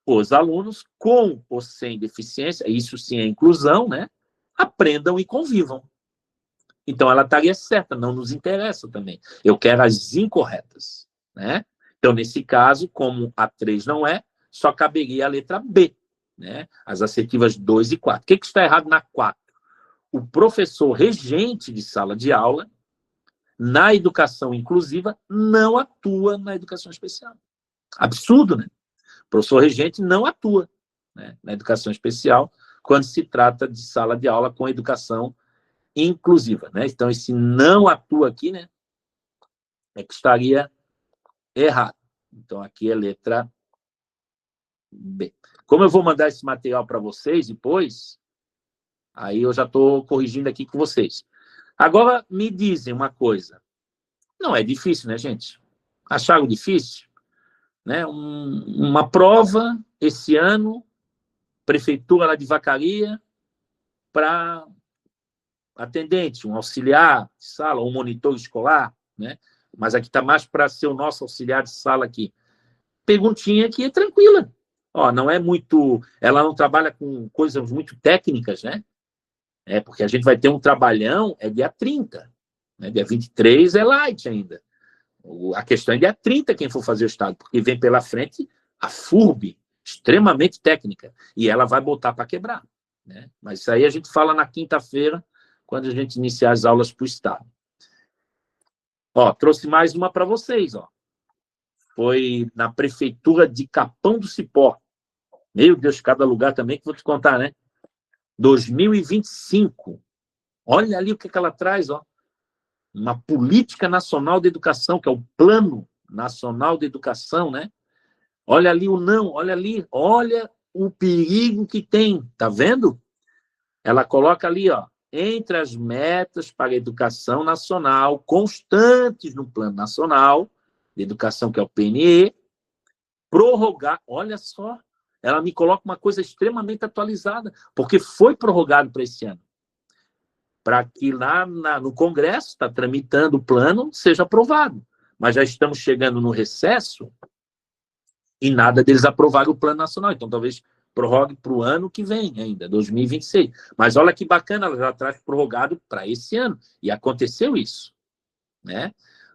os alunos, com ou sem deficiência, isso sim é inclusão, né, aprendam e convivam. Então, ela estaria certa, não nos interessa também. Eu quero as incorretas, né? Então, nesse caso, como a 3 não é, só caberia a letra B, né? As assertivas 2 e 4. O que está errado na 4? O professor regente de sala de aula, na educação inclusiva, não atua na educação especial. Absurdo, né? O professor regente não atua, né, na educação especial quando se trata de sala de aula com educação inclusiva, né? Então, esse não atua aqui, né, é que estaria errado. Então, aqui é letra B. Como eu vou mandar esse material para vocês depois, aí eu já estou corrigindo aqui com vocês. Agora, me dizem uma coisa. Não é difícil, né, gente? Acharam difícil? Né? Uma prova, esse ano, prefeitura lá de Vacaria, para atendente, um auxiliar de sala, um monitor escolar, né? Mas aqui está mais para ser o nosso auxiliar de sala aqui. Perguntinha que é tranquila. Ó, não é muito... Ela não trabalha com coisas muito técnicas, né? Porque a gente vai ter um trabalhão, dia 30. Né? Dia 23 é light ainda. A questão é dia 30 quem for fazer o estado, porque vem pela frente a FURB, extremamente técnica, e ela vai botar para quebrar. Né? Mas isso aí a gente fala na quinta-feira, quando a gente iniciar as aulas para o estado. Ó, trouxe mais uma para vocês. Ó. Foi na prefeitura de Capão do Cipó. Meu Deus, cada lugar também que vou te contar, né? 2025. Olha ali o que ela traz, ó. Uma política nacional de educação, que é o Plano Nacional de Educação, né? Olha ali o não, olha ali, olha o perigo que tem, tá vendo? Ela coloca ali, ó, entre as metas para a educação nacional, constantes no Plano Nacional de Educação, que é o PNE, prorrogar, olha só, ela me coloca uma coisa extremamente atualizada, porque foi prorrogado para esse ano, para que lá no Congresso, está tramitando o plano, seja aprovado. Mas já estamos chegando no recesso e nada deles aprovaram o Plano Nacional. Então, talvez prorrogue para o ano que vem ainda, 2026. Mas olha que bacana, ela já traz prorrogado para esse ano. E aconteceu isso, né?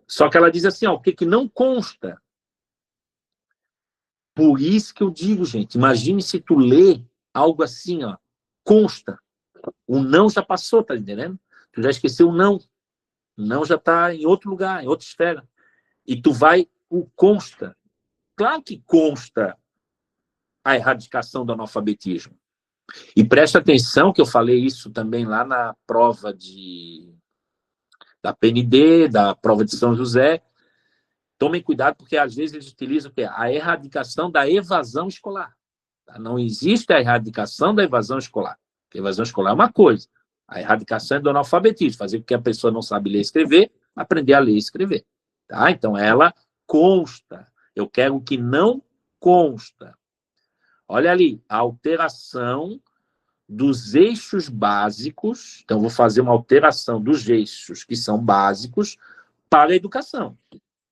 Só que ela diz assim, ó, o que não consta. Por isso que eu digo, gente, imagine se tu lê algo assim, ó, consta. O não já passou, tá entendendo? Tu já esqueceu o não. O não já está em outro lugar, em outra esfera. E tu vai, o consta. Claro que consta a erradicação do analfabetismo. E presta atenção que eu falei isso também lá na prova da PND, da prova de São José. Tomem cuidado, porque às vezes eles utilizam a erradicação da evasão escolar. Tá? Não existe a erradicação da evasão escolar. Porque a evasão escolar é uma coisa. A erradicação é do analfabetismo, fazer com que a pessoa não sabe ler e escrever, aprender a ler e escrever. Tá? Então, ela consta. Eu quero que não consta. Olha ali, a alteração dos eixos básicos. Então, vou fazer uma alteração dos eixos que são básicos para a educação.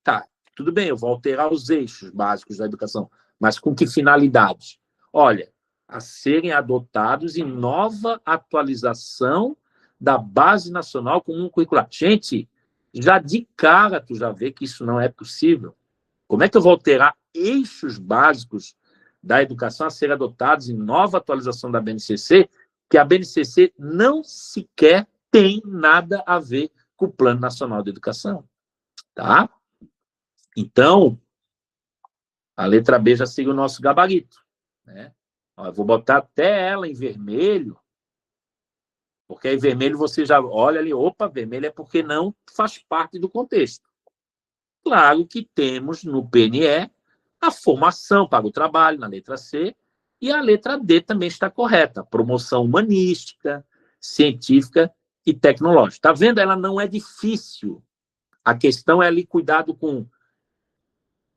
Tá, tudo bem, eu vou alterar os eixos básicos da educação, mas com que finalidade? Olha, a serem adotados em nova atualização da Base Nacional Comum Curricular. Gente, já de cara tu já vê que isso não é possível. Como é que eu vou alterar eixos básicos da educação a serem adotados em nova atualização da BNCC, que a BNCC não sequer tem nada a ver com o Plano Nacional de Educação? Tá? Então, a letra B já segue o nosso gabarito, né? Ó, eu vou botar até ela em vermelho, porque aí vermelho você já olha ali, opa, vermelho é porque não faz parte do contexto. Claro que temos no PNE a formação para o trabalho, na letra C, e a letra D também está correta, promoção humanística, científica e tecnológica. Está vendo? Ela não é difícil. A questão é ali cuidado com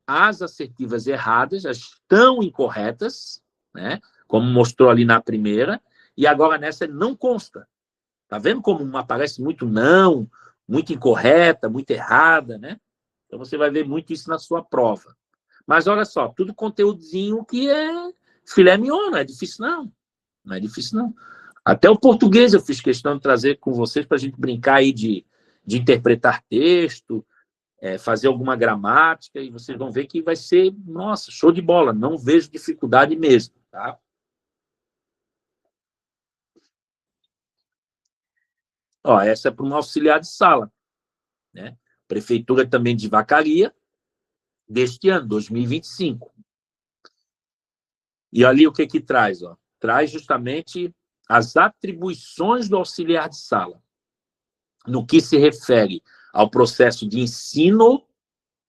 as assertivas erradas, as tão incorretas, né? Como mostrou ali na primeira, e agora nessa não consta. Tá vendo como aparece muito não, muito incorreta, muito errada, né? Então você vai ver muito isso na sua prova. Mas olha só, tudo conteúdozinho que é filé mignon, não é difícil não. Não é difícil não. Até o português eu fiz questão de trazer com vocês para a gente brincar aí de interpretar texto, fazer alguma gramática, e vocês vão ver que vai ser, nossa, show de bola, não vejo dificuldade mesmo, tá? Ó, essa é para um auxiliar de sala, né? Prefeitura também de Vacaria, deste ano, 2025. E ali o que traz? Ó? Traz justamente as atribuições do auxiliar de sala, no que se refere ao processo de ensino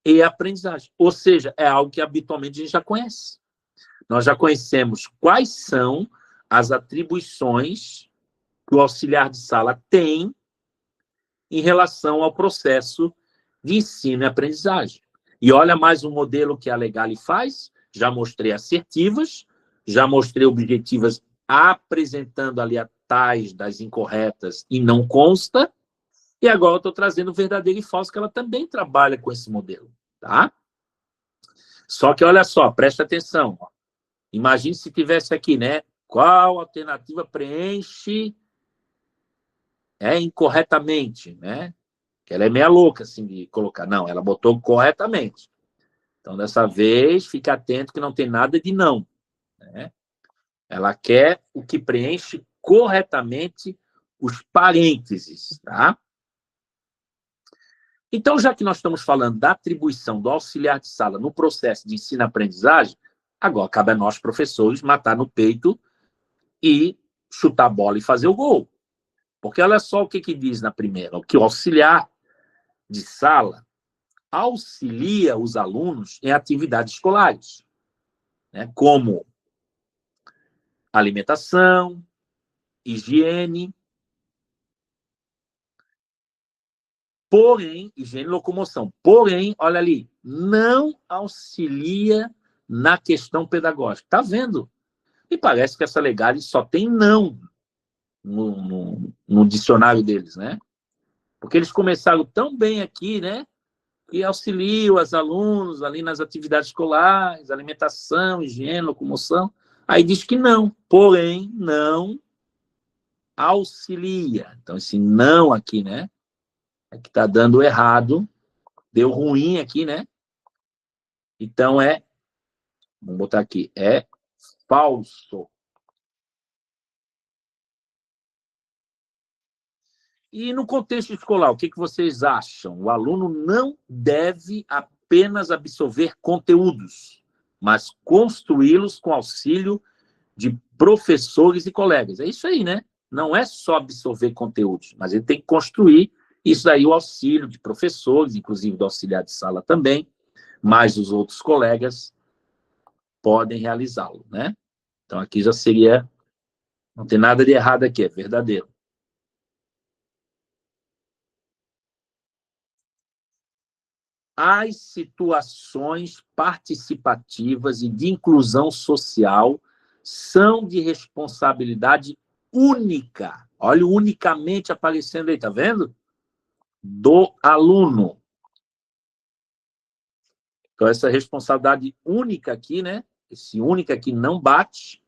e aprendizagem. Ou seja, é algo que habitualmente a gente já conhece. Nós já conhecemos quais são as atribuições que o auxiliar de sala tem em relação ao processo de ensino e aprendizagem. E olha mais um modelo que a Legali faz, já mostrei assertivas, já mostrei objetivas apresentando ali a tais das incorretas e não consta, e agora eu estou trazendo verdadeiro e falso, que ela também trabalha com esse modelo, tá? Só que olha só, presta atenção, ó. Imagine se tivesse aqui, né? Qual alternativa preenche incorretamente, né? Que ela é meia louca, assim, de colocar. Não, ela botou corretamente. Então, dessa vez, fique atento que não tem nada de não, né? Ela quer o que preenche corretamente os parênteses, tá? Então, já que nós estamos falando da atribuição do auxiliar de sala no processo de ensino-aprendizagem, agora cabe a nós, professores, matar no peito e chutar a bola e fazer o gol. Porque olha só o que diz na primeira, que o auxiliar de sala auxilia os alunos em atividades escolares, né, como alimentação, higiene, Porém, higiene e locomoção. Porém, olha ali, não auxilia na questão pedagógica. Está vendo? E parece que essa Legale só tem não no dicionário deles, né? Porque eles começaram tão bem aqui, né? Que auxiliam os alunos ali nas atividades escolares, alimentação, higiene, locomoção. Aí diz que não, porém, não auxilia. Então, esse não aqui, né? É que está dando errado, deu ruim aqui, né? Então, vamos botar aqui, é falso. E no contexto escolar, o que vocês acham? O aluno não deve apenas absorver conteúdos, mas construí-los com auxílio de professores e colegas. É isso aí, né? Não é só absorver conteúdos, mas ele tem que construir isso daí, o auxílio de professores, inclusive do auxiliar de sala também, mas os outros colegas podem realizá-lo, né? Então, aqui já seria... Não tem nada de errado aqui, é verdadeiro. As situações participativas e de inclusão social são de responsabilidade única. Olha, unicamente aparecendo aí, tá vendo? Do aluno. Então, essa responsabilidade única aqui, né? Esse única aqui não bate.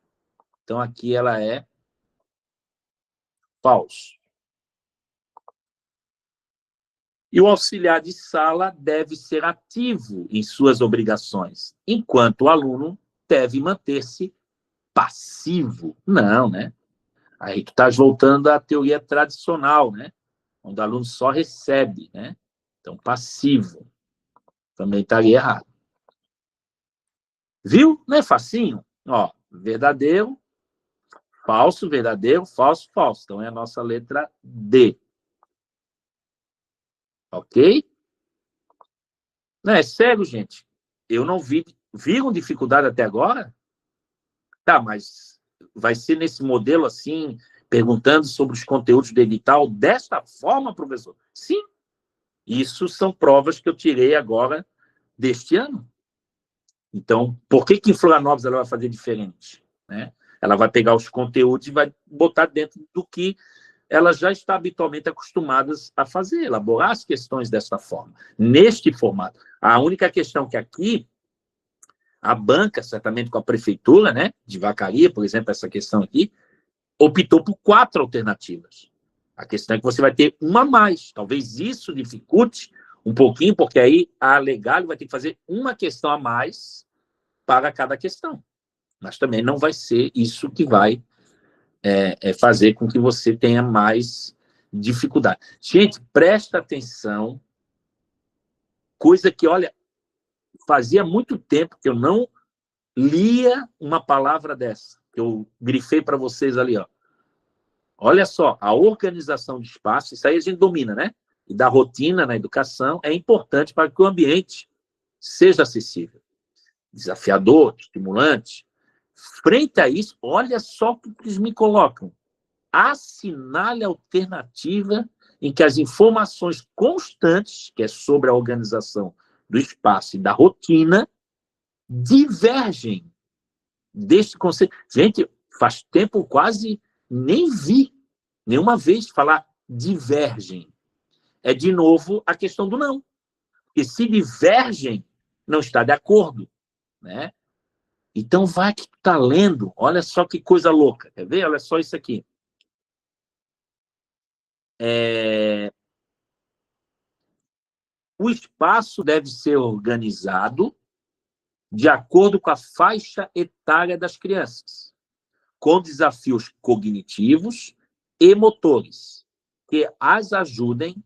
Então, aqui ela é falso. E o auxiliar de sala deve ser ativo em suas obrigações, enquanto o aluno deve manter-se passivo. Não, né? Aí tu estás voltando à teoria tradicional, né? Onde o aluno só recebe, né? Então, passivo. Também estaria errado. Viu? Não é facinho? Ó, verdadeiro, falso, verdadeiro, falso, falso. Então, é a nossa letra D. Ok? Não, é sério, gente. Eu não vi... Viram dificuldade até agora? Tá, mas vai ser nesse modelo assim, perguntando sobre os conteúdos do edital desta forma, professor? Sim. Isso são provas que eu tirei agora deste ano. Então, por que em Florianópolis ela vai fazer diferente? Né? Ela vai pegar os conteúdos e vai botar dentro do que ela já está habitualmente acostumada a fazer, elaborar as questões dessa forma, neste formato. A única questão que aqui, a banca, certamente com a prefeitura, né, de Vacaria, por exemplo, essa questão aqui, optou por 4 alternativas. A questão é que você vai ter uma a mais. Talvez isso dificulte um pouquinho, porque aí a Legale vai ter que fazer uma questão a mais para cada questão. Mas também não vai ser isso que vai fazer com que você tenha mais dificuldade. Gente, presta atenção, coisa que, olha, fazia muito tempo que eu não lia uma palavra dessa, que eu grifei para vocês ali, ó. Olha só, a organização de espaço, isso aí a gente domina, né? E da rotina na educação é importante para que o ambiente seja acessível, desafiador, estimulante. Frente a isso, olha só o que eles me colocam. Assinale a alternativa em que as informações constantes, que é sobre a organização do espaço e da rotina, divergem deste conceito. Gente, faz tempo quase nem vi nenhuma vez falar divergem. É, de novo, a questão do não. Porque se divergem, não está de acordo, né? Então, vai que tu tá lendo, olha só que coisa louca, quer ver? Olha só isso aqui. O espaço deve ser organizado de acordo com a faixa etária das crianças, com desafios cognitivos e motores, que as ajudem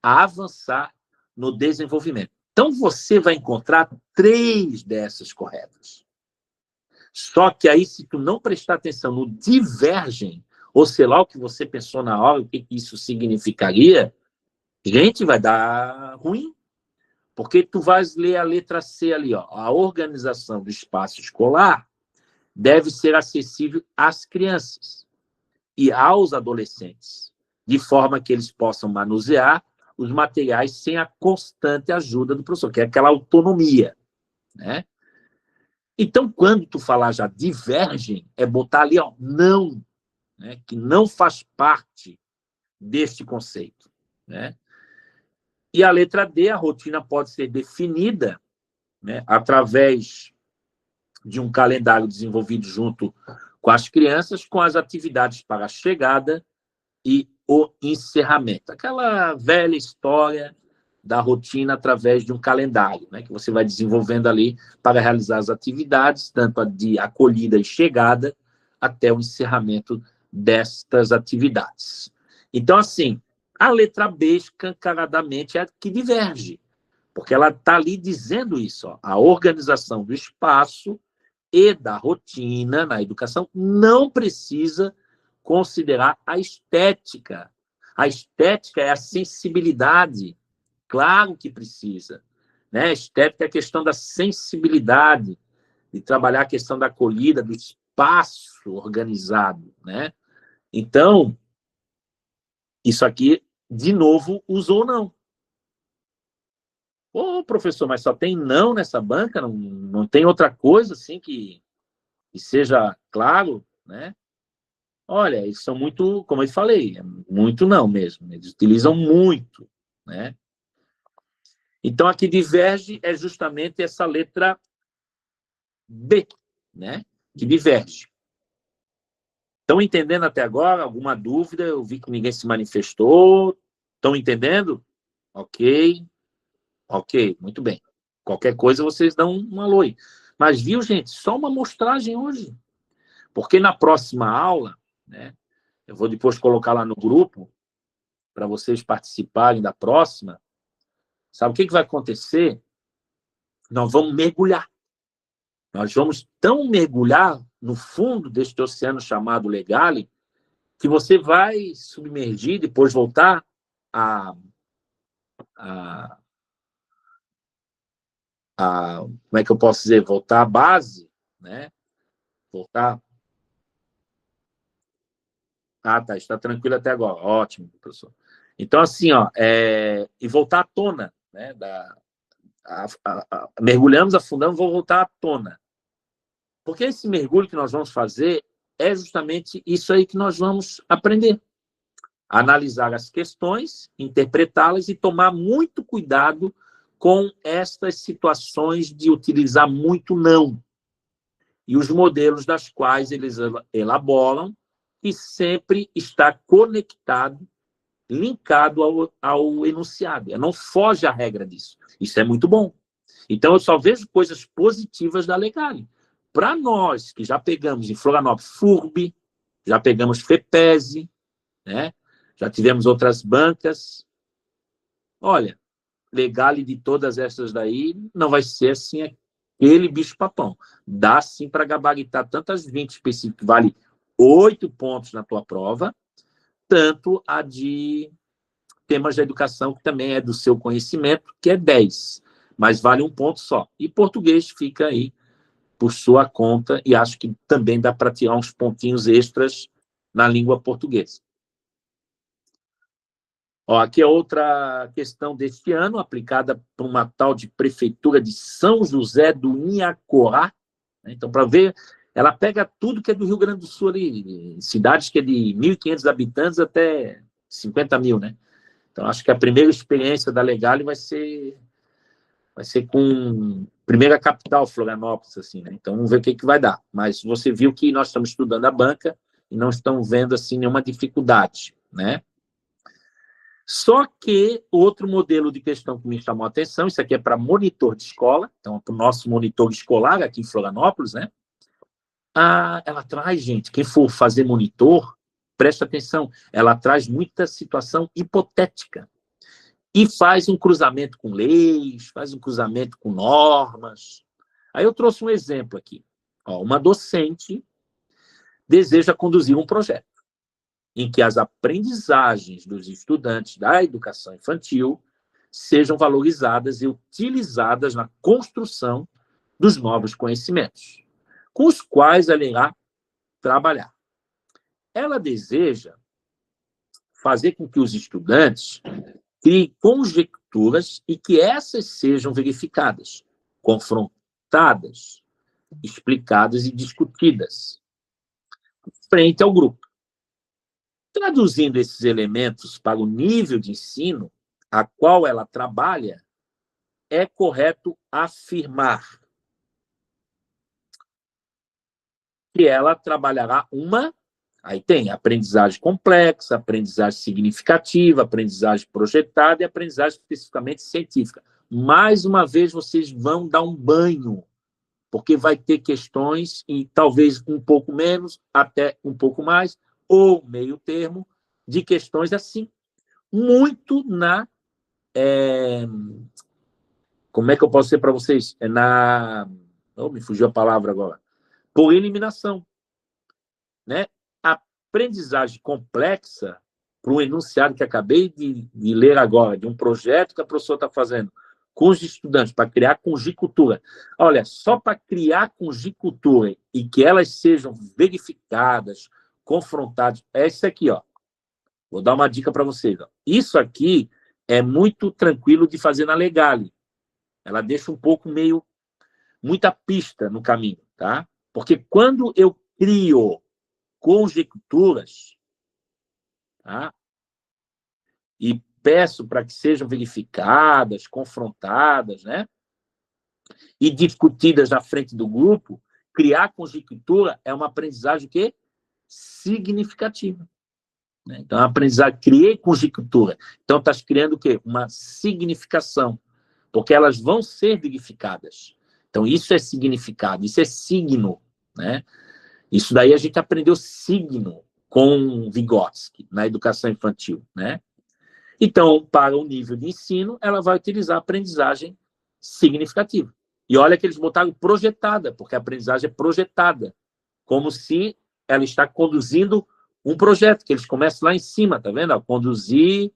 a avançar no desenvolvimento. Então, você vai encontrar 3 dessas corretas. Só que aí, se tu não prestar atenção no divergem, ou sei lá o que você pensou na hora, o que isso significaria, gente, vai dar ruim. Porque tu vais ler a letra C ali, ó. A organização do espaço escolar deve ser acessível às crianças e aos adolescentes, de forma que eles possam manusear os materiais sem a constante ajuda do professor, que é aquela autonomia, né? Então, quando tu falar já divergem, é botar ali, ó, não, né? Que não faz parte deste conceito, né? E a letra D, a rotina pode ser definida, né, através de um calendário desenvolvido junto com as crianças, com as atividades para a chegada e o encerramento. Aquela velha história da rotina através de um calendário, né, que você vai desenvolvendo ali para realizar as atividades, tanto a de acolhida e chegada, até o encerramento destas atividades. Então, assim, a letra B, escancaradamente, é a que diverge, porque ela está ali dizendo isso, ó, a organização do espaço e da rotina na educação não precisa considerar a estética. A estética é a sensibilidade. Claro que precisa. Né? A estética é a questão da sensibilidade, de trabalhar a questão da acolhida, do espaço organizado. Né? Então, isso aqui, de novo, usou não. Ô, professor, mas só tem não nessa banca? Não tem outra coisa assim que seja claro, né? Olha, eles são muito, como eu falei, muito não mesmo. Eles utilizam muito, né? Então, a que diverge é justamente essa letra B, né? Que diverge. Estão entendendo até agora? Alguma dúvida? Eu vi que ninguém se manifestou. Estão entendendo? Ok. Ok, muito bem. Qualquer coisa vocês dão um alô aí. Mas viu, gente? Só uma amostragem hoje. Porque na próxima aula, né? Eu vou depois colocar lá no grupo para vocês participarem da próxima. Sabe o que vai acontecer? Nós vamos mergulhar. Nós vamos tão mergulhar no fundo deste oceano chamado Legale que você vai submergir, depois voltar a, a, como é que eu posso dizer? Voltar à base, né? Voltar. Ah, tá, está tranquilo até agora. Ótimo, professor. Então, assim, ó, e voltar à tona, né? Mergulhamos, afundamos, vou voltar à tona. Porque esse mergulho que nós vamos fazer é justamente isso aí que nós vamos aprender. Analisar as questões, interpretá-las e tomar muito cuidado com estas situações de utilizar muito não. E os modelos das quais eles elaboram, e sempre está conectado, linkado ao enunciado. Não foge à regra disso. Isso é muito bom. Então, eu só vejo coisas positivas da Legale. Para nós, que já pegamos em Florianópolis FURB, já pegamos FEPESE, né? Já tivemos outras bancas. Olha, Legale de todas essas daí não vai ser assim aquele bicho-papão. Dá sim para gabaritar tantas 20 específicas, que vale 8 pontos na tua prova, tanto a de temas da educação, que também é do seu conhecimento, que é 10, mas vale um ponto só. E português fica aí por sua conta, e acho que também dá para tirar uns pontinhos extras na língua portuguesa. Ó, aqui é outra questão deste ano, aplicada por uma tal de Prefeitura de São José do Inhacorá. Então, para ver, ela pega tudo que é do Rio Grande do Sul, ali, cidades que é de 1.500 habitantes até 50 mil, né? Então, acho que a primeira experiência da Legale vai ser com primeira capital, Florianópolis, assim, né? Então, vamos ver o que vai dar. Mas você viu que nós estamos estudando a banca e não estamos vendo, assim, nenhuma dificuldade, né? Só que outro modelo de questão que me chamou a atenção, isso aqui é para monitor de escola, então, para o nosso monitor escolar aqui em Florianópolis, né? Ela traz, gente, quem for fazer monitor, presta atenção, ela traz muita situação hipotética e faz um cruzamento com leis, faz um cruzamento com normas. Aí eu trouxe um exemplo aqui. Ó, uma docente deseja conduzir um projeto em que as aprendizagens dos estudantes da educação infantil sejam valorizadas e utilizadas na construção dos novos conhecimentos, com os quais ela irá trabalhar. Ela deseja fazer com que os estudantes crie conjecturas e que essas sejam verificadas, confrontadas, explicadas e discutidas frente ao grupo. Traduzindo esses elementos para o nível de ensino a qual ela trabalha, é correto afirmar que ela trabalhará aí tem aprendizagem complexa, aprendizagem significativa, aprendizagem projetada e aprendizagem especificamente científica. Mais uma vez, vocês vão dar um banho, porque vai ter questões, e talvez um pouco menos, até um pouco mais, ou meio termo, de questões assim, muito como é que eu posso dizer para vocês? Me fugiu a palavra agora. Por eliminação. Né? A aprendizagem complexa, para o enunciado que acabei de ler agora, de um projeto que a professora está fazendo com os estudantes, para criar conjectura. Olha, só para criar conjectura e que elas sejam verificadas, confrontadas, é isso aqui, ó. Vou dar uma dica para vocês. Ó. Isso aqui é muito tranquilo de fazer na Legale. Ela deixa um pouco muita pista no caminho, tá? Porque quando eu crio conjecturas, tá? E peço para que sejam verificadas, confrontadas, né? E discutidas na frente do grupo, criar conjectura é uma aprendizagem que significativa. Né? Então, a aprendizagem, criei conjectura. Então, está criando o quê? Uma significação, porque elas vão ser verificadas. Então, isso é significado, isso é signo, né? Isso daí a gente aprendeu signo com Vygotsky, na educação infantil, né? Então, para o nível de ensino, ela vai utilizar a aprendizagem significativa. E olha que eles botaram projetada, porque a aprendizagem é projetada, como se ela está conduzindo um projeto, que eles começam lá em cima, tá vendo? A conduzir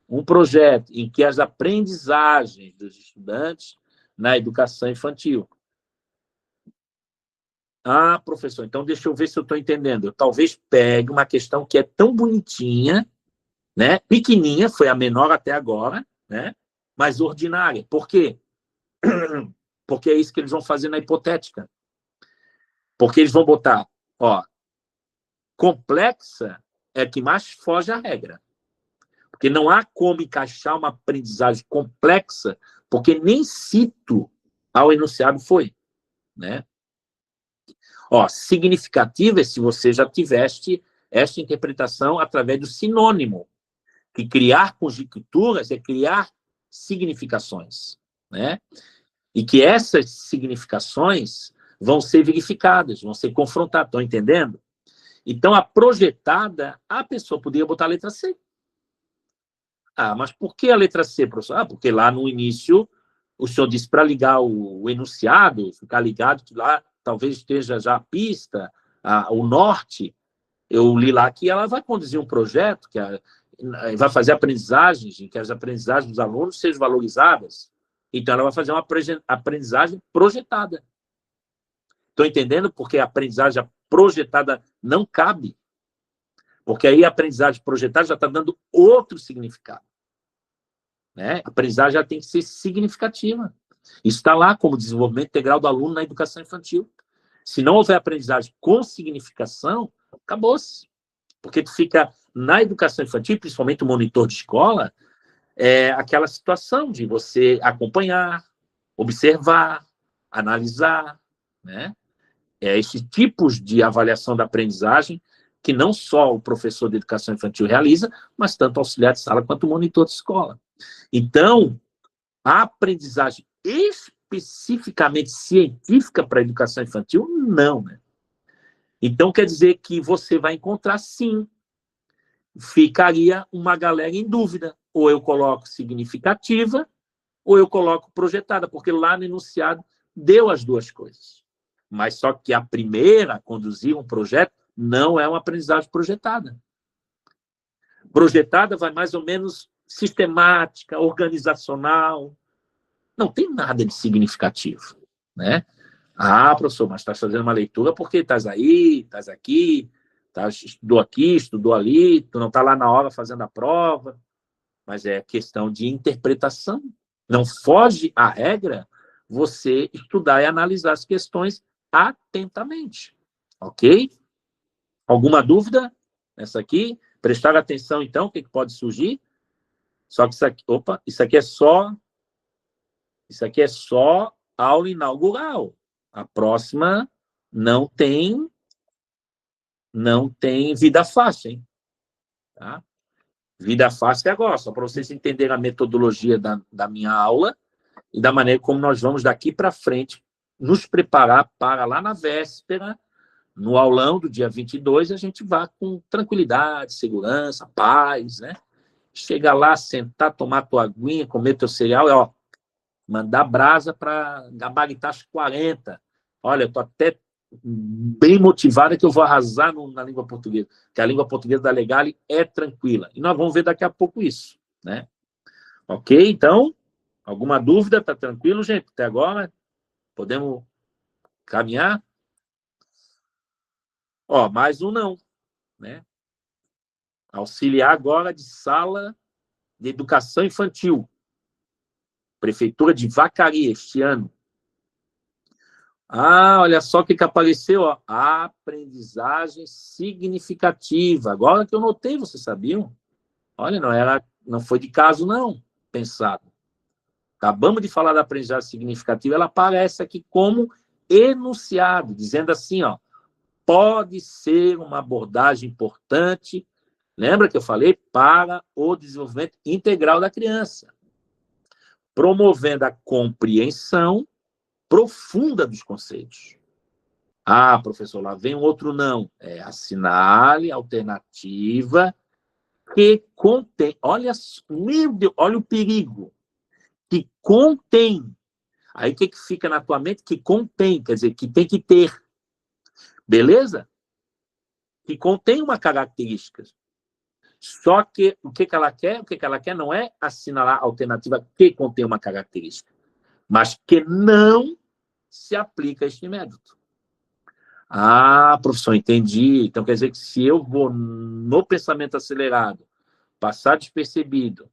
um projeto em que as aprendizagens dos estudantes na educação infantil. Ah, professor, então deixa eu ver se eu estou entendendo. Eu talvez pegue uma questão que é tão bonitinha, né? Pequenininha, foi a menor até agora, né? Mas ordinária. Por quê? Porque é isso que eles vão fazer na hipotética. Porque eles vão botar, ó, complexa é que mais foge à regra. Porque não há como encaixar uma aprendizagem complexa, porque nem cito ao enunciado foi, né? Ó, significativa é se você já tiveste esta interpretação através do sinônimo, que criar conjecturas é criar significações, né? E que essas significações vão ser verificadas, vão ser confrontadas, estão entendendo? Então, a projetada, a pessoa poderia botar a letra C. Ah, mas por que a letra C, professor? Ah, porque lá no início o senhor disse para ligar o enunciado, ficar ligado, que lá talvez esteja já a pista, o norte. Eu li lá que ela vai conduzir um projeto que vai fazer aprendizagens, em que as aprendizagens dos alunos sejam valorizadas. Então, ela vai fazer uma aprendizagem projetada. Estão entendendo? Porque a aprendizagem projetada não cabe. Porque aí a aprendizagem projetada já está dando outro significado. Né? A aprendizagem já tem que ser significativa. Isso está lá como desenvolvimento integral do aluno na educação infantil. Se não houver aprendizagem com significação, acabou-se. Porque tu fica na educação infantil, principalmente o monitor de escola, aquela situação de você acompanhar, observar, analisar, né? Esses tipos de avaliação da aprendizagem que não só o professor de educação infantil realiza, mas tanto o auxiliar de sala quanto o monitor de escola. Então, a aprendizagem especificamente científica para a educação infantil, não, né? Então, quer dizer que você vai encontrar, sim, ficaria uma galera em dúvida. Ou eu coloco significativa, ou eu coloco projetada, porque lá no enunciado deu as duas coisas. Mas só que a primeira, conduzir um projeto, não é uma aprendizagem projetada. Projetada vai mais ou menos sistemática, organizacional. Não tem nada de significativo, né? Ah, professor, mas estás fazendo uma leitura porque estás aí, estás aqui, estudou aqui, estudou ali, tu não está lá na hora fazendo a prova. mas é questão de interpretação. Não foge à regra você estudar e analisar as questões atentamente. Ok? Alguma dúvida nessa aqui? Prestar atenção, então, o que pode surgir? Só que isso aqui, opa, isso aqui é só aula inaugural. A próxima não tem vida fácil, hein? Tá? Vida fácil é agora, só para vocês entenderem a metodologia da minha aula e da maneira como nós vamos daqui para frente nos preparar para lá na véspera, no aulão do dia 22, a gente vá com tranquilidade, segurança, paz, né? Chega lá, sentar, tomar tua aguinha, comer teu cereal, ó, mandar brasa para gabaritar as 40. Olha, eu tô até bem motivada que eu vou arrasar na língua portuguesa, que a língua portuguesa da Legale é tranquila. E nós vamos ver daqui a pouco isso, né? Ok? Então, alguma dúvida? Tá tranquilo, gente? Até agora? Podemos caminhar? Ó, mais um não, né? Auxiliar agora de sala de educação infantil. Prefeitura de Vacaria, este ano. Ah, olha só o que apareceu, ó. Aprendizagem significativa. Agora que eu notei, vocês sabiam? Olha, não foi de caso, não, pensado. Acabamos de falar da aprendizagem significativa, ela aparece aqui como enunciado, dizendo assim, ó, pode ser uma abordagem importante, lembra que eu falei? Para o desenvolvimento integral da criança, promovendo a compreensão profunda dos conceitos. Ah, professor, lá vem um outro não. Assinale alternativa que contém. Olha, meu Deus, olha o perigo. Que contém. Aí o que fica na tua mente? Que contém, quer dizer, que tem que ter. Beleza? Que contém uma característica. Só que o que ela quer? O que ela quer não é assinalar a alternativa que contém uma característica, mas que não se aplica a este método. Ah, professor, entendi. Então quer dizer que se eu vou no pensamento acelerado, passar despercebido,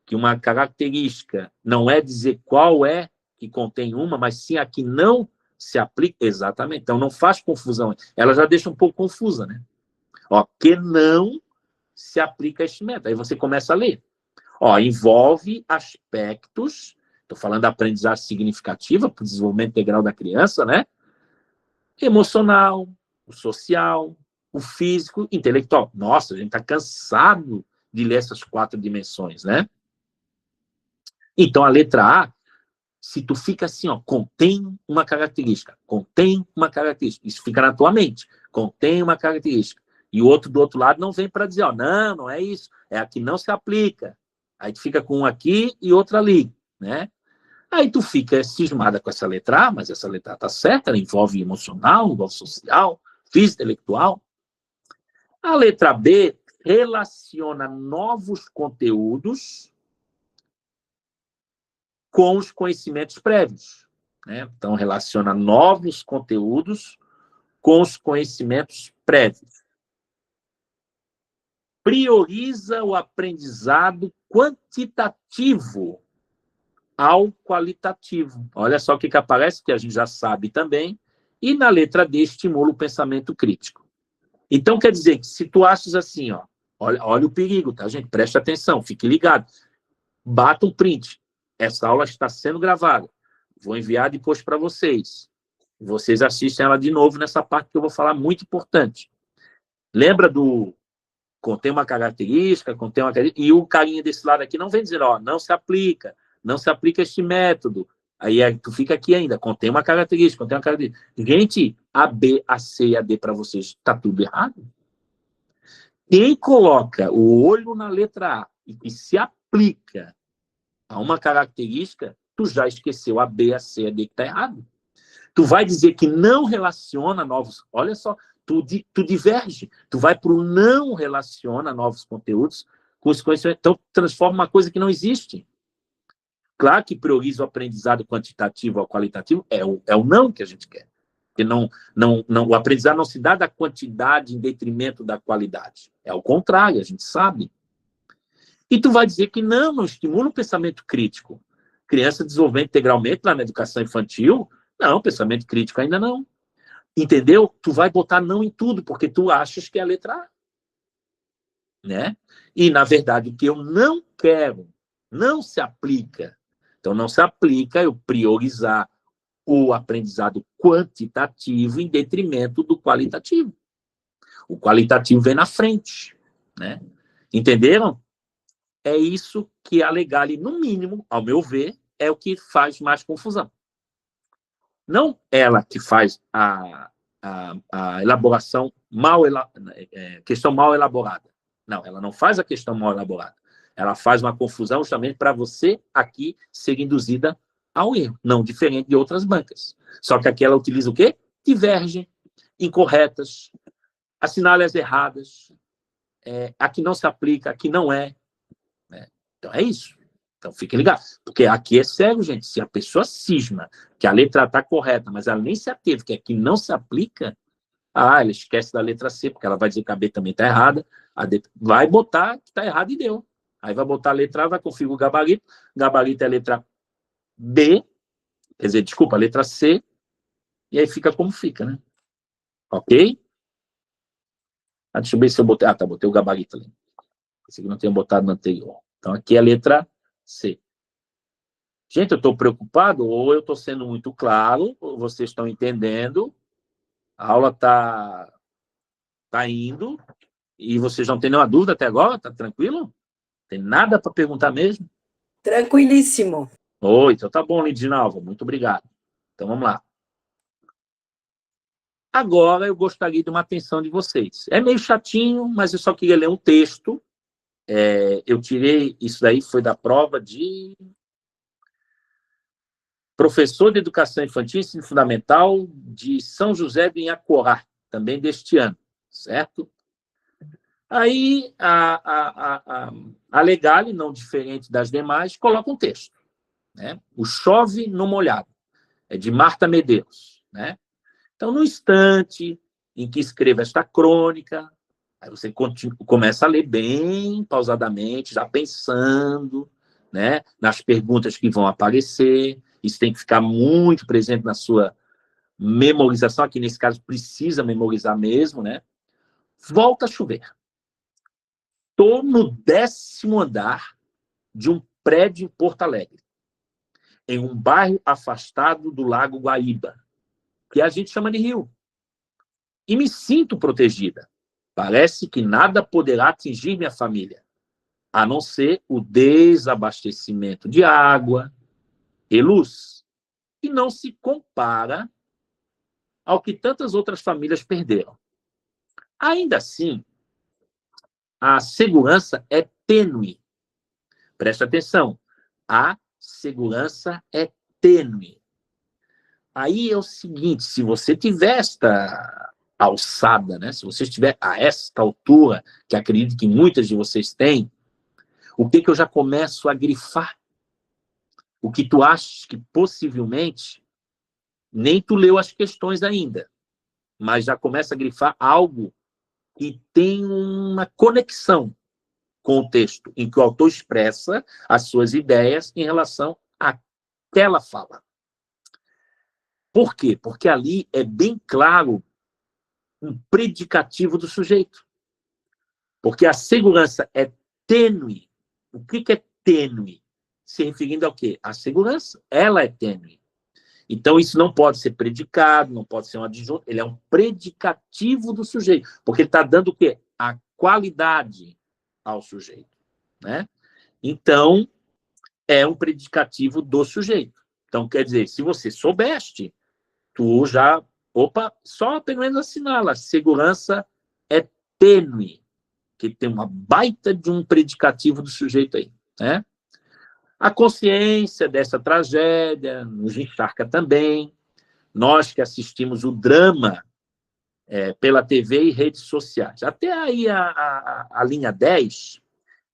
que uma característica não é dizer qual é que contém uma, mas sim a que não se aplica. Exatamente. Então não faz confusão. Ela já deixa um pouco confusa, né? Ó, que não se aplica a este método. Aí você começa a ler. Ó, envolve aspectos, estou falando da aprendizagem significativa para o desenvolvimento integral da criança, né? Emocional, o social, o físico, intelectual. Nossa, a gente está cansado de ler essas 4 dimensões, né? Então, a letra A, se tu fica assim, ó, contém uma característica, isso fica na tua mente, contém uma característica. E o outro do outro lado não vem para dizer, ó, não é isso, é a que não se aplica. Aí tu fica com um aqui e outro ali, né? Aí tu fica cismada com essa letra A, mas essa letra A tá certa, ela envolve emocional, envolve social, físico, intelectual. A letra B relaciona novos conteúdos com os conhecimentos prévios, né? Então, relaciona novos conteúdos com os conhecimentos prévios. Prioriza o aprendizado quantitativo ao qualitativo. Olha só o que aparece, que a gente já sabe também. E na letra D, estimula o pensamento crítico. Então, quer dizer que se tu achas assim, ó, olha o perigo, tá, gente? Preste atenção, fique ligado. Bata um print. Essa aula está sendo gravada. Vou enviar depois para vocês. Vocês assistem ela de novo nessa parte que eu vou falar muito importante. Lembra do contém uma característica, e o carinha desse lado aqui não vem dizer, ó, não se aplica este método. Aí tu fica aqui ainda, contém uma característica. Gente, a B, a C e a D para vocês, está tudo errado. Quem coloca o olho na letra A e se aplica a uma característica, tu já esqueceu a B, a C, a D que está errado. Tu vai dizer que não relaciona novos... Olha só, tu diverge. Tu vai para o não relaciona novos conteúdos com os conhecimentos. Então, transforma uma coisa que não existe. Claro que prioriza o aprendizado quantitativo ao qualitativo, é o não que a gente quer. Porque o aprendizado não se dá da quantidade em detrimento da qualidade. É o contrário, a gente sabe. E tu vai dizer que não estimula o pensamento crítico. Criança desenvolvendo integralmente lá na educação infantil, não, pensamento crítico ainda não. Entendeu? Tu vai botar não em tudo, porque tu achas que é a letra A. Né? E, na verdade, o que eu não quero não se aplica. Então, não se aplica eu priorizar o aprendizado quantitativo em detrimento do qualitativo. O qualitativo vem na frente. Né? Entenderam? É isso que a Legale, no mínimo, ao meu ver, é o que faz mais confusão. Não ela que faz a elaboração questão mal elaborada. Não, ela não faz a questão mal elaborada. Ela faz uma confusão justamente para você aqui ser induzida ao erro, não diferente de outras bancas. Só que aqui ela utiliza o quê? Divergem, incorretas, assinale as erradas, aqui não se aplica, aqui não é. Né? Então é isso. Então fique ligado. Porque aqui é sério, gente. Se a pessoa cisma que a letra está correta, mas ela nem se ateve, que aqui não se aplica, ela esquece da letra C, porque ela vai dizer que a B também está errada, a D vai botar que está errado e deu. Aí vai botar a letra A, vai configurar o gabarito é a letra B, quer dizer, desculpa, a letra C, e aí fica como fica, né? Ok? Deixa eu ver se eu botei. Tá, botei o gabarito ali. Esse aqui não tinha botado no anterior. Então aqui é a letra C. Gente, eu estou preocupado, ou eu estou sendo muito claro, ou vocês estão entendendo, a aula está indo, e vocês não têm nenhuma dúvida até agora? Tá tranquilo? Tem nada para perguntar mesmo? Tranquilíssimo. Oi, então tá bom, Lindinalva, muito obrigado. Então vamos lá. Agora eu gostaria de uma atenção de vocês. É meio chatinho, mas eu só queria ler um texto. Eu tirei, isso daí foi da prova de professor de Educação Infantil e Ensino Fundamental de São José do Inhacorá, também deste ano, certo? Aí a Legale, não diferente das demais, coloca um texto. Né? O Chove no Molhado, é de Marta Medeiros. Né? Então, no instante em que escreva esta crônica, aí você começa a ler bem pausadamente, já pensando, né, nas perguntas que vão aparecer. Isso tem que ficar muito presente na sua memorização. Aqui, nesse caso, precisa memorizar mesmo. Né? Volta a chover. Estou no 10º andar de um prédio em Porto Alegre, em um bairro afastado do Lago Guaíba, que a gente chama de Rio. E me sinto protegida. Parece que nada poderá atingir minha família, a não ser o desabastecimento de água e luz, que não se compara ao que tantas outras famílias perderam. Ainda assim, a segurança é tênue. Presta atenção, a segurança é tênue. Aí é o seguinte, se você tiver esta alçada, né? Se você estiver a esta altura, que acredito que muitas de vocês têm, o que eu já começo a grifar? O que tu achas que possivelmente nem tu leu as questões ainda, mas já começa a grifar algo que tem uma conexão com o texto, em que o autor expressa as suas ideias em relação àquela fala. Por quê? Porque ali é bem claro um predicativo do sujeito. Porque a segurança é tênue. O que é tênue? Se referindo ao quê? A segurança. Ela é tênue. Então, isso não pode ser predicado, não pode ser um adjunto, ele é um predicativo do sujeito, porque ele está dando o quê? A qualidade ao sujeito. Né? Então, é um predicativo do sujeito. Então, quer dizer, se você soubeste, tu já... Opa, só pelo menos assinala. Segurança é tênue, que tem uma baita de um predicativo do sujeito aí. Né? A consciência dessa tragédia nos encharca também. Nós que assistimos o drama pela TV e redes sociais. Até aí a linha 10,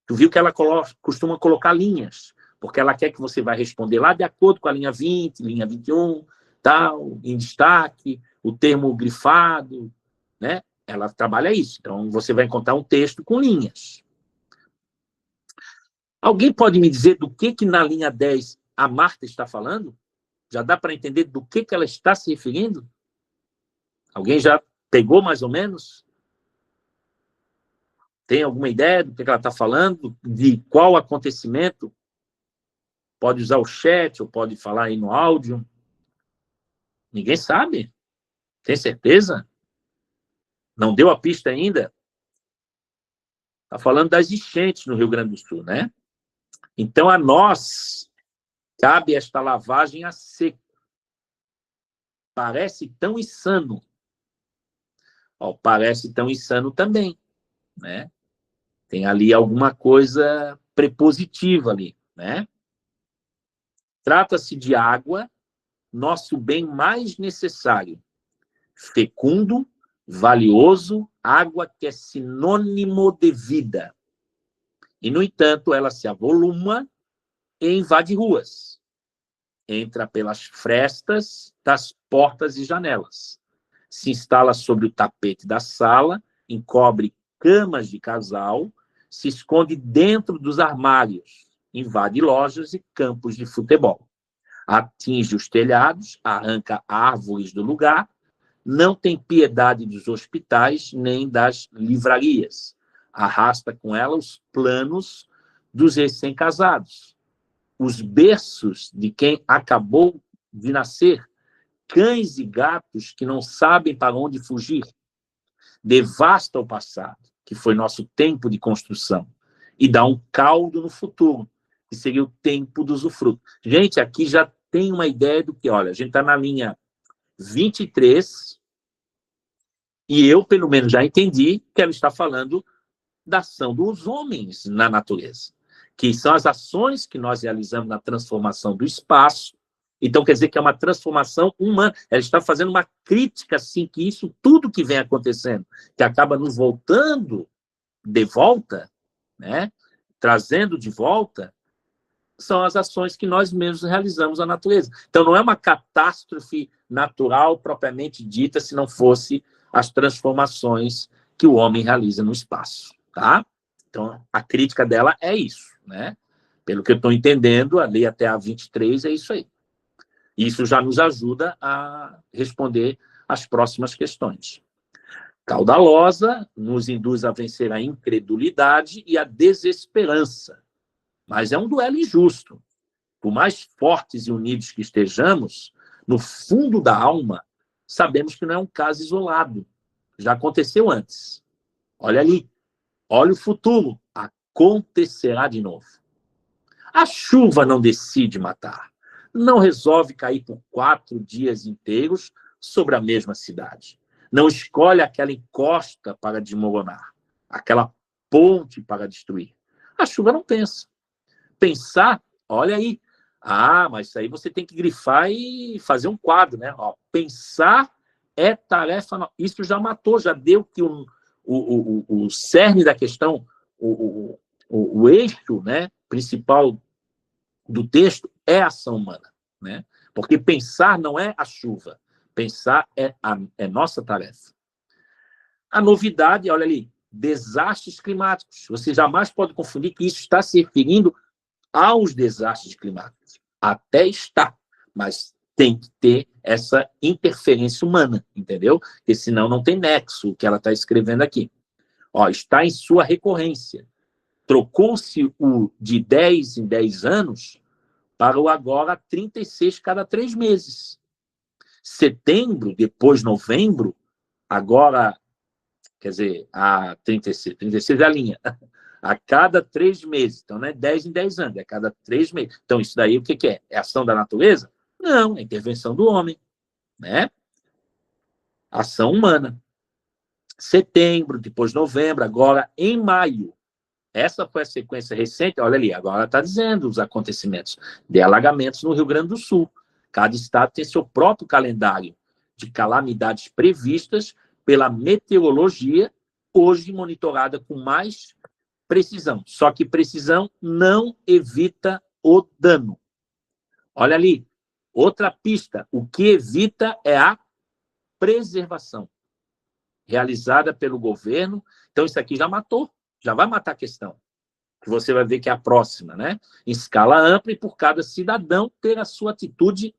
tu viu que ela costuma colocar linhas, porque ela quer que você vai responder lá de acordo com a linha 20, linha 21, tal, em destaque, o termo grifado, né? Ela trabalha isso. Então, você vai encontrar um texto com linhas. Alguém pode me dizer do que na linha 10 a Marta está falando? Já dá para entender do que ela está se referindo? Alguém já pegou mais ou menos? Tem alguma ideia do que ela está falando? De qual acontecimento? Pode usar o chat ou pode falar aí no áudio? Ninguém sabe? Tem certeza? Não deu a pista ainda? Está falando das enchentes no Rio Grande do Sul, né? Então, a nós cabe esta lavagem a seco. Parece tão insano. Parece tão insano também, né? Tem ali alguma coisa prepositiva ali, né? Trata-se de água, nosso bem mais necessário, fecundo, valioso, água que é sinônimo de vida. E, no entanto, ela se avoluma e invade ruas. Entra pelas frestas das portas e janelas. Se instala sobre o tapete da sala, encobre camas de casal, se esconde dentro dos armários, invade lojas e campos de futebol. Atinge os telhados, arranca árvores do lugar, não tem piedade dos hospitais nem das livrarias. Arrasta com ela os planos dos recém-casados, os berços de quem acabou de nascer, cães e gatos que não sabem para onde fugir. Devasta o passado, que foi nosso tempo de construção, e dá um caldo no futuro, que seria o tempo do usufruto. Gente, aqui já tem uma ideia do que, olha, a gente está na linha 23, e eu, pelo menos, já entendi que ela está falando da ação dos homens na natureza, que são as ações que nós realizamos na transformação do espaço. Então, quer dizer que é uma transformação humana. Ela está fazendo uma crítica, assim, que isso, tudo que vem acontecendo, que acaba nos voltando de volta, né? Trazendo de volta, são as ações que nós mesmos realizamos na natureza. Então, não é uma catástrofe natural propriamente dita, se não fosse as transformações que o homem realiza no espaço, tá? Então, a crítica dela é isso, né? Pelo que eu estou entendendo, a lei até a 23 é isso aí. Isso já nos ajuda a responder as próximas questões. Caudalosa nos induz a vencer a incredulidade e a desesperança. Mas é um duelo injusto. Por mais fortes e unidos que estejamos, no fundo da alma, sabemos que não é um caso isolado. Já aconteceu antes. Olha ali. Olha o futuro. Acontecerá de novo. A chuva não decide matar. Não resolve cair por 4 dias inteiros sobre a mesma cidade. Não escolhe aquela encosta para desmoronar, aquela ponte para destruir. A chuva não pensa. Pensar, olha aí. Mas isso aí você tem que grifar e fazer um quadro, né? Pensar é tarefa. Isso já matou, já deu que o cerne da questão, o eixo, né, principal do texto é a ação humana, né? Porque pensar não é a chuva, pensar é nossa tarefa. A novidade, olha ali, desastres climáticos. Você jamais pode confundir que isso está se referindo aos desastres climáticos. Até está, mas tem que ter essa interferência humana, entendeu? Porque senão não tem nexo o que ela está escrevendo aqui. Está em sua recorrência. Trocou-se o de 10 em 10 anos para o agora 36 cada 3 meses. Setembro, depois novembro, agora, quer dizer, a 36 é a linha, a cada 3 meses. Então, não é 10 em 10 anos, é a cada 3 meses. Então, isso daí o que é? É ação da natureza? Não, é intervenção do homem, né? Ação humana. Setembro, depois novembro, agora em maio. Essa foi a sequência recente, olha ali, agora está dizendo os acontecimentos de alagamentos no Rio Grande do Sul. Cada estado tem seu próprio calendário de calamidades previstas pela meteorologia, hoje monitorada com mais precisão. Só que precisão não evita o dano. Olha ali, outra pista. O que evita é a preservação realizada pelo governo. Então, isso aqui já matou, já vai matar a questão. que você vai ver que é a próxima, né? Em escala ampla e por cada cidadão ter a sua atitude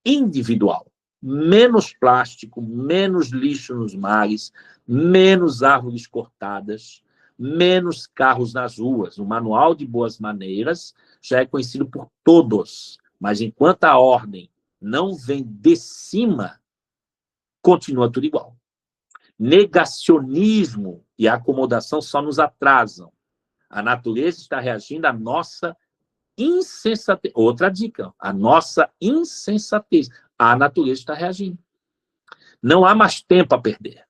individual. Menos plástico, menos lixo nos mares, menos árvores cortadas, menos carros nas ruas. O Manual de Boas Maneiras já é conhecido por todos, mas enquanto a ordem não vem de cima, continua tudo igual. Negacionismo e acomodação só nos atrasam. A natureza está reagindo à nossa insensatez. Outra dica, a nossa insensatez. A natureza está reagindo. Não há mais tempo a perder.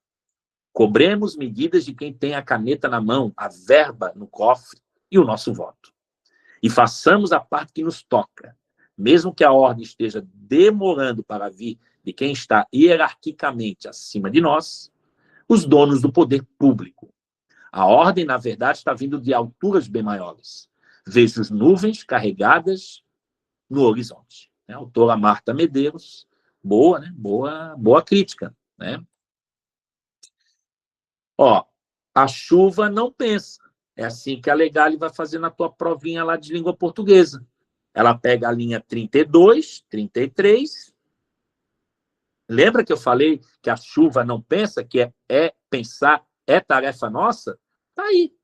Cobremos medidas de quem tem a caneta na mão, a verba no cofre e o nosso voto. E façamos a parte que nos toca. Mesmo que a ordem esteja demorando para vir de quem está hierarquicamente acima de nós, os donos do poder público. A ordem, na verdade, está vindo de alturas bem maiores. Vejo as nuvens carregadas no horizonte. A autora Marta Medeiros, boa, né? Boa crítica, né? Ó, a chuva não pensa. É assim que a Legale vai fazer na tua provinha lá de língua portuguesa. Ela pega a linha 32, 33. Lembra que eu falei que a chuva não pensa, que é pensar, é tarefa nossa? Tá aí.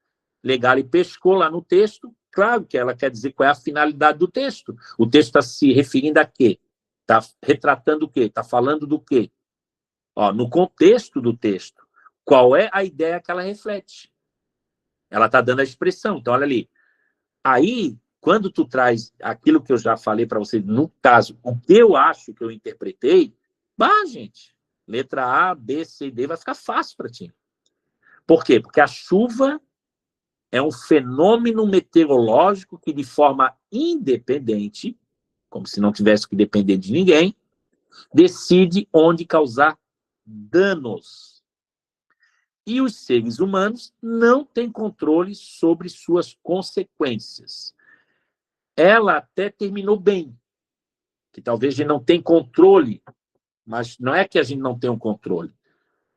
Legale pescou lá no texto. Claro que ela quer dizer qual é a finalidade do texto. O texto está se referindo a quê? Está retratando o quê? Está falando do quê? Ó, no contexto do texto, qual é a ideia que ela reflete? Ela está dando a expressão. Então, olha ali. Aí, quando tu traz aquilo que eu já falei para você, no caso, o que eu acho que eu interpretei, gente, letra A, B, C, D, vai ficar fácil para ti. Por quê? Porque a chuva é um fenômeno meteorológico que, de forma independente, como se não tivesse que depender de ninguém, decide onde causar danos. E os seres humanos não têm controle sobre suas consequências. Ela até terminou bem, que talvez a gente não tenha controle, mas não é que a gente não tenha um controle,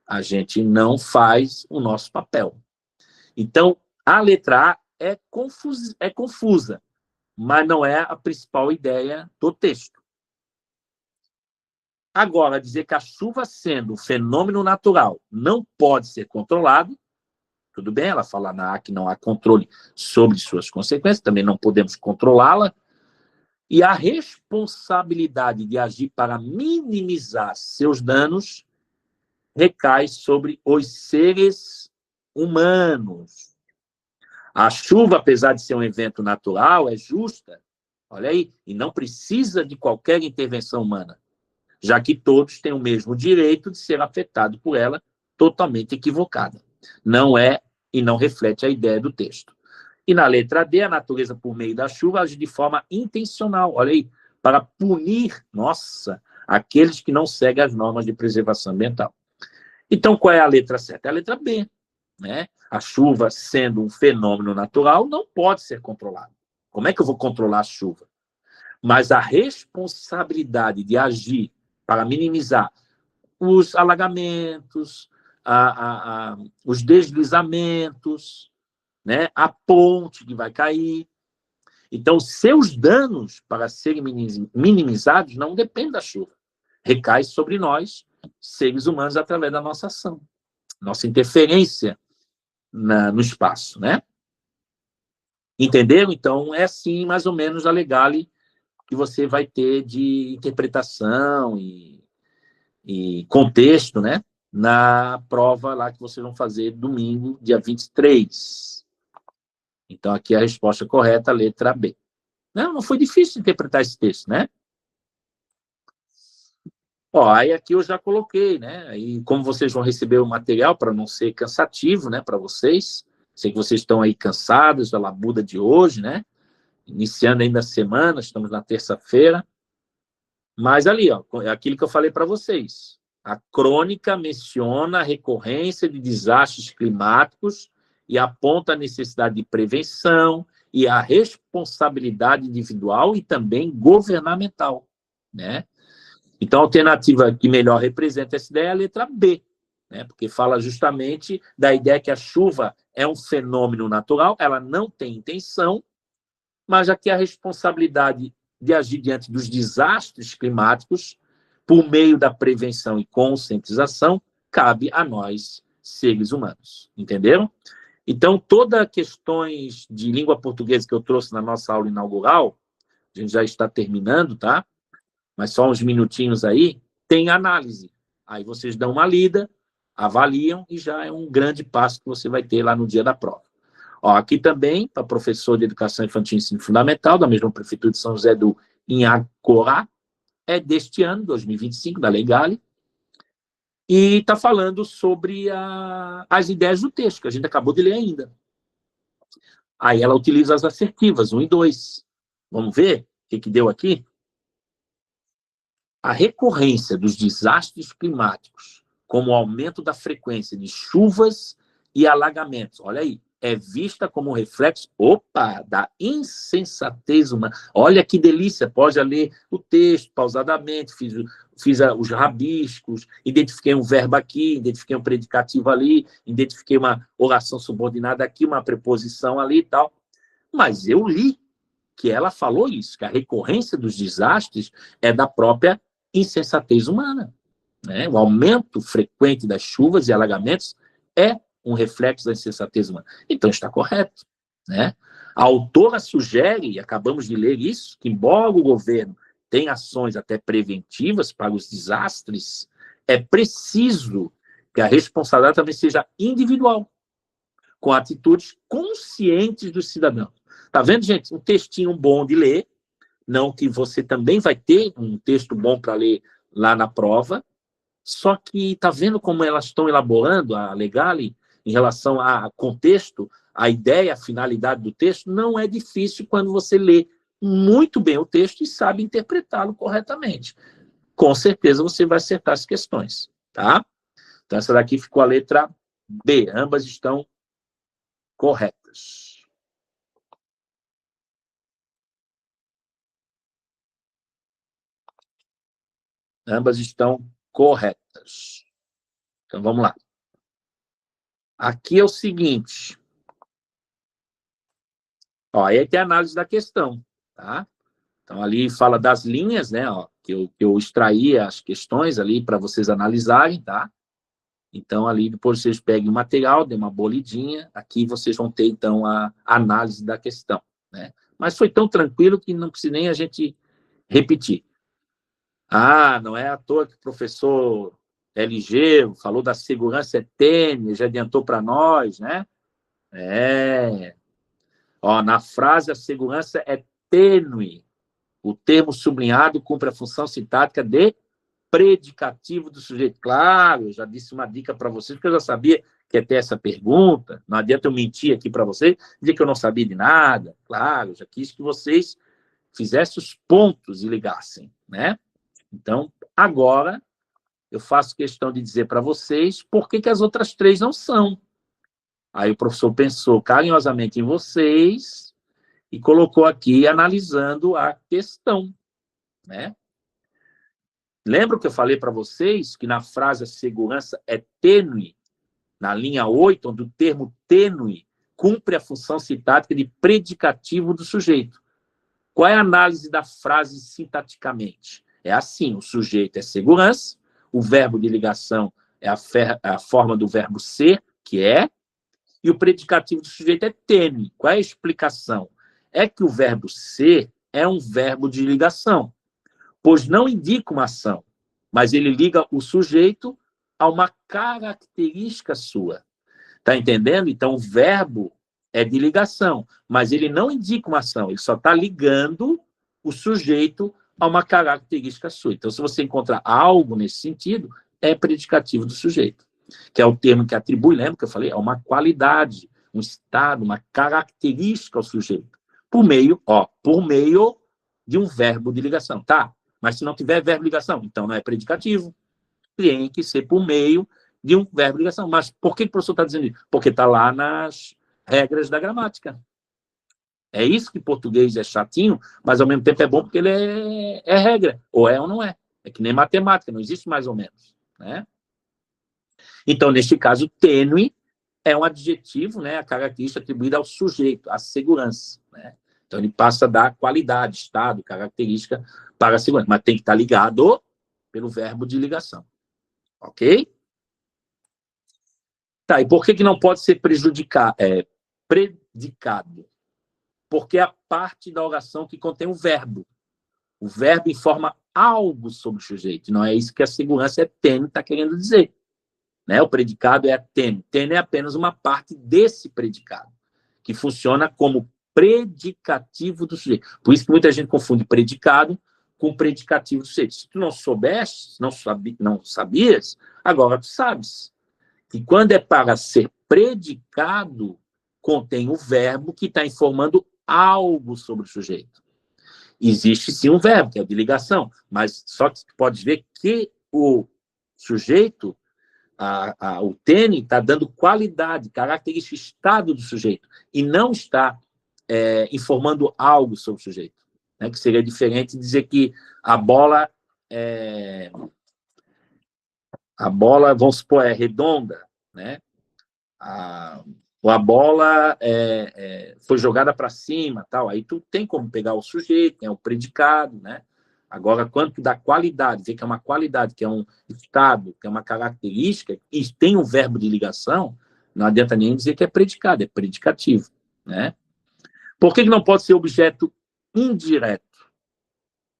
a gente não faz o nosso papel. Então, a letra A é confusa, mas não é a principal ideia do texto. Agora, dizer que a chuva, sendo um fenômeno natural, não pode ser controlado, tudo bem, ela fala na A que não há controle sobre suas consequências, também não podemos controlá-la, e a responsabilidade de agir para minimizar seus danos recai sobre os seres humanos. A chuva, apesar de ser um evento natural, é justa, olha aí, e não precisa de qualquer intervenção humana, já que todos têm o mesmo direito de ser afetados por ela, totalmente equivocada. Não é e não reflete a ideia do texto. E na letra D, a natureza, por meio da chuva, age de forma intencional, olha aí, para punir, aqueles que não seguem as normas de preservação ambiental. Então, qual é a letra certa? É a letra B, né? A chuva, sendo um fenômeno natural, não pode ser controlada. Como é que eu vou controlar a chuva? Mas a responsabilidade de agir para minimizar os alagamentos, os deslizamentos, né? A ponte que vai cair. Então, seus danos para serem minimizados não dependem da chuva. Recai sobre nós, seres humanos, através da nossa ação, nossa interferência no espaço, né? Entenderam? Então, é assim, mais ou menos, a Legale que você vai ter de interpretação e contexto, né? Na prova lá que vocês vão fazer domingo, dia 23. Então, aqui a resposta correta, a letra B. Não foi difícil interpretar esse texto, né? Ó, aí aqui eu já coloquei, né? Aí, como vocês vão receber o material, para não ser cansativo, né, para vocês, sei que vocês estão aí cansados da labuta de hoje, né? Iniciando ainda a semana, estamos na terça-feira. Mas ali, ó, é aquilo que eu falei para vocês. A crônica menciona a recorrência de desastres climáticos e aponta a necessidade de prevenção e a responsabilidade individual e também governamental, né? Então, a alternativa que melhor representa essa ideia é a letra B, né? Porque fala justamente da ideia que a chuva é um fenômeno natural, ela não tem intenção, mas aqui a responsabilidade de agir diante dos desastres climáticos, por meio da prevenção e conscientização, cabe a nós, seres humanos. Entenderam? Então, todas as questões de língua portuguesa que eu trouxe na nossa aula inaugural, a gente já está terminando, tá? Mas só uns minutinhos aí, tem análise. Aí vocês dão uma lida, avaliam e já é um grande passo que você vai ter lá no dia da prova. Ó, aqui também, para professor de Educação Infantil e Ensino Fundamental, da mesma Prefeitura de São José do Inhacorá, é deste ano, 2025, da Legale, e está falando sobre as ideias do texto, que a gente acabou de ler ainda. Aí ela utiliza as assertivas, 1 e 2. Vamos ver o que deu aqui? A recorrência dos desastres climáticos, como o aumento da frequência de chuvas e alagamentos, olha aí, é vista como um reflexo, da insensatez humana. Olha que delícia, pode ler o texto pausadamente, fiz os rabiscos, identifiquei um verbo aqui, identifiquei um predicativo ali, identifiquei uma oração subordinada aqui, uma preposição ali e tal. Mas eu li que ela falou isso, que a recorrência dos desastres é da própria insensatez humana, né? O aumento frequente das chuvas e alagamentos é um reflexo da insensatez humana. Então, está correto, né? A autora sugere, e acabamos de ler isso, que embora o governo tenha ações até preventivas para os desastres, é preciso que a responsabilidade também seja individual, com atitudes conscientes dos cidadãos. Tá vendo, gente? Um textinho bom de ler, não que você também vai ter um texto bom para ler lá na prova, só que tá vendo como elas estão elaborando a Legale em relação ao contexto, a ideia, a finalidade do texto, não é difícil quando você lê muito bem o texto e sabe interpretá-lo corretamente. Com certeza você vai acertar as questões, tá? Então essa daqui ficou a letra B, ambas estão corretas. Ambas estão corretas. Então, vamos lá. Aqui é o seguinte. Ó, aí tem a análise da questão, tá? Então, ali fala das linhas, né? Ó, que eu extraí as questões ali para vocês analisarem, tá? Então, ali depois vocês peguem o material, dêem uma bolidinha. Aqui vocês vão ter, então, a análise da questão, né? Mas foi tão tranquilo que não precisa nem a gente repetir. Ah, não é à toa que o professor LG falou da segurança tênue, já adiantou para nós, né? Ó, na frase, a segurança é tênue. O termo sublinhado cumpre a função sintática de predicativo do sujeito. Claro, eu já disse uma dica para vocês, porque eu já sabia que ia ter essa pergunta. Não adianta eu mentir aqui para vocês, dizer que eu não sabia de nada. Claro, eu já quis que vocês fizessem os pontos e ligassem, né? Então, agora, eu faço questão de dizer para vocês por que as outras três não são. Aí o professor pensou carinhosamente em vocês e colocou aqui analisando a questão, né? Lembra que eu falei para vocês que na frase a segurança é tênue, na linha 8, onde o termo tênue cumpre a função sintática de predicativo do sujeito. Qual é a análise da frase sintaticamente? É assim, o sujeito é segurança, o verbo de ligação é a forma do verbo ser, que é, e o predicativo do sujeito é tênue. Qual é a explicação? É que o verbo ser é um verbo de ligação, pois não indica uma ação, mas ele liga o sujeito a uma característica sua. Está entendendo? Então, o verbo é de ligação, mas ele não indica uma ação, ele só está ligando o sujeito a uma característica sua. Então, se você encontrar algo nesse sentido, é predicativo do sujeito, que é o termo que atribui, lembra que eu falei? É uma qualidade, um estado, uma característica ao sujeito, por meio de um verbo de ligação, tá? Mas se não tiver verbo de ligação, então não é predicativo, tem que ser por meio de um verbo de ligação. Mas por que o professor está dizendo isso? Porque está lá nas regras da gramática. É isso que português é chatinho, mas ao mesmo tempo é bom porque ele é regra. Ou é ou não é. É que nem matemática, não existe mais ou menos, né? Então, neste caso, tênue é um adjetivo, né, a característica atribuída ao sujeito, à segurança, né? Então, ele passa a dar qualidade, estado, característica para a segurança, mas tem que estar ligado pelo verbo de ligação, ok? Tá, e por que não pode ser predicado? Porque é a parte da oração que contém o verbo. O verbo informa algo sobre o sujeito, não é isso que a segurança é tênue está querendo dizer. Né? O predicado é tênue. Tênue é apenas uma parte desse predicado, que funciona como predicativo do sujeito. Por isso que muita gente confunde predicado com predicativo do sujeito. Se tu não soubeste, não sabias, agora tu sabes. E quando é para ser predicado, contém o verbo que está informando algo sobre o sujeito. Existe sim um verbo, que é o de ligação, mas só que tu pode ver que o sujeito, o tênue, está dando qualidade, característica, estado do sujeito, e não está informando algo sobre o sujeito. Né? Que seria diferente de dizer que a bola, vamos supor, é redonda, né? A bola foi jogada para cima, tal. Aí tu tem como pegar o sujeito, é o predicado, né? Agora, quanto da qualidade, dizer que é uma qualidade, que é um estado, que é uma característica, e tem um verbo de ligação, não adianta nem dizer que é predicado, é predicativo, né? Por que não pode ser objeto indireto?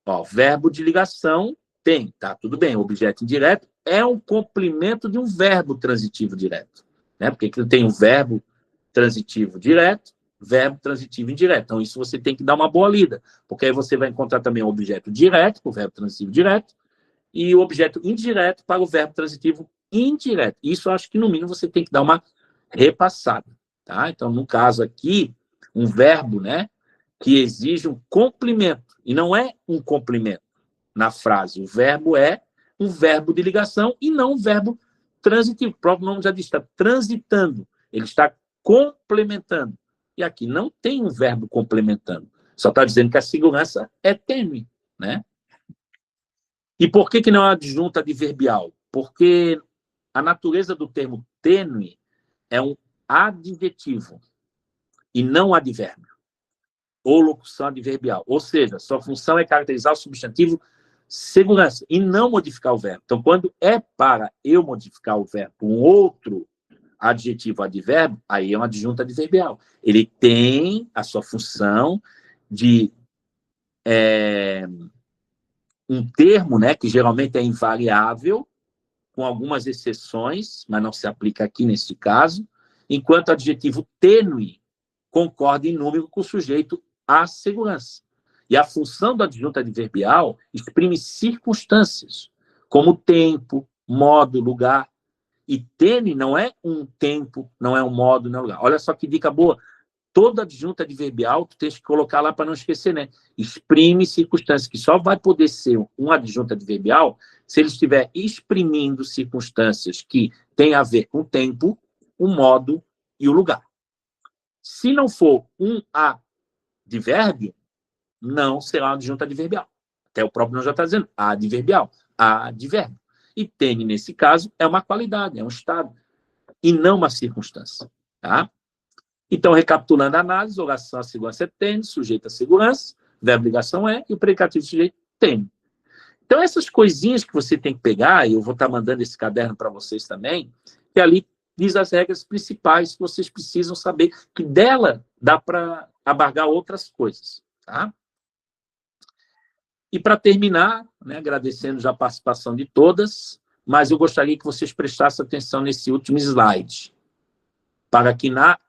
Ó, verbo de ligação tem, tá? Tudo bem, objeto indireto é um complemento de um verbo transitivo direto, né? Porque aqui tem um verbo transitivo direto, verbo transitivo indireto. Então, isso você tem que dar uma boa lida, porque aí você vai encontrar também o objeto direto, para o verbo transitivo direto, e o objeto indireto para o verbo transitivo indireto. Isso eu acho que, no mínimo, você tem que dar uma repassada, tá? Então, no caso aqui, um verbo, né, que exige um complemento, e não é um complemento na frase. O verbo é um verbo de ligação e não um verbo transitivo. O próprio nome já diz, está transitando. Ele está complementando. E aqui não tem um verbo complementando. Só está dizendo que a segurança é tênue, né? E por que não é adjunta adverbial? Porque a natureza do termo tênue é um adjetivo e não advérbio, ou locução adverbial. Ou seja, sua função é caracterizar o substantivo segurança e não modificar o verbo. Então, quando é para eu modificar o verbo por um outro adjetivo advérbio, aí é uma adjunta adverbial. Ele tem a sua função de um termo, né, que geralmente é invariável, com algumas exceções, mas não se aplica aqui neste caso, enquanto o adjetivo tênue concorda em número com o sujeito à segurança. E a função do adjunto adverbial exprime circunstâncias, como tempo, modo, lugar. E tênue não é um tempo, não é um modo, não é um lugar. Olha só que dica boa. Todo adjunto adverbial, tu tens que colocar lá para não esquecer, né? Exprime circunstâncias, que só vai poder ser um adjunto adverbial se ele estiver exprimindo circunstâncias que têm a ver com o tempo, o modo e o lugar. Se não for um advérbio, não será um adjunto adverbial. Até o próprio nome já está dizendo adverbial, advérbio. E tênue, nesse caso, é uma qualidade, é um estado, e não uma circunstância. Tá? Então, recapitulando a análise, oração, a segurança é tênue, sujeito à segurança, verbo ligação é, e o predicativo sujeito tênue. Então, essas coisinhas que você tem que pegar, e eu vou estar mandando esse caderno para vocês também, que ali diz as regras principais que vocês precisam saber, que dela dá para abarcar outras coisas. Tá? E para terminar, né, agradecendo já a participação de todas, mas eu gostaria que vocês prestassem atenção nesse último slide, para que na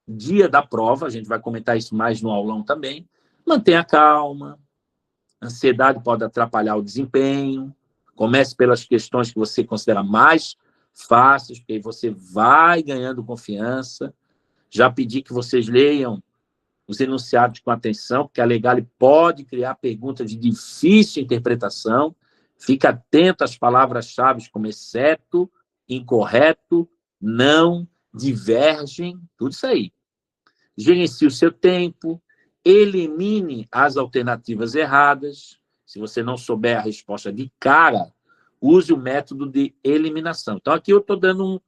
dia da prova, a gente vai comentar isso mais no aulão também, mantenha calma, ansiedade pode atrapalhar o desempenho, comece pelas questões que você considera mais fáceis, porque aí você vai ganhando confiança. Já pedi que vocês leiam os enunciados com atenção, porque a Legale pode criar perguntas de difícil interpretação. Fique atento às palavras-chave como exceto, incorreto, não, divergem, tudo isso aí. Gerencie o seu tempo, elimine as alternativas erradas. Se você não souber a resposta de cara, use o método de eliminação. Então, aqui eu estou dando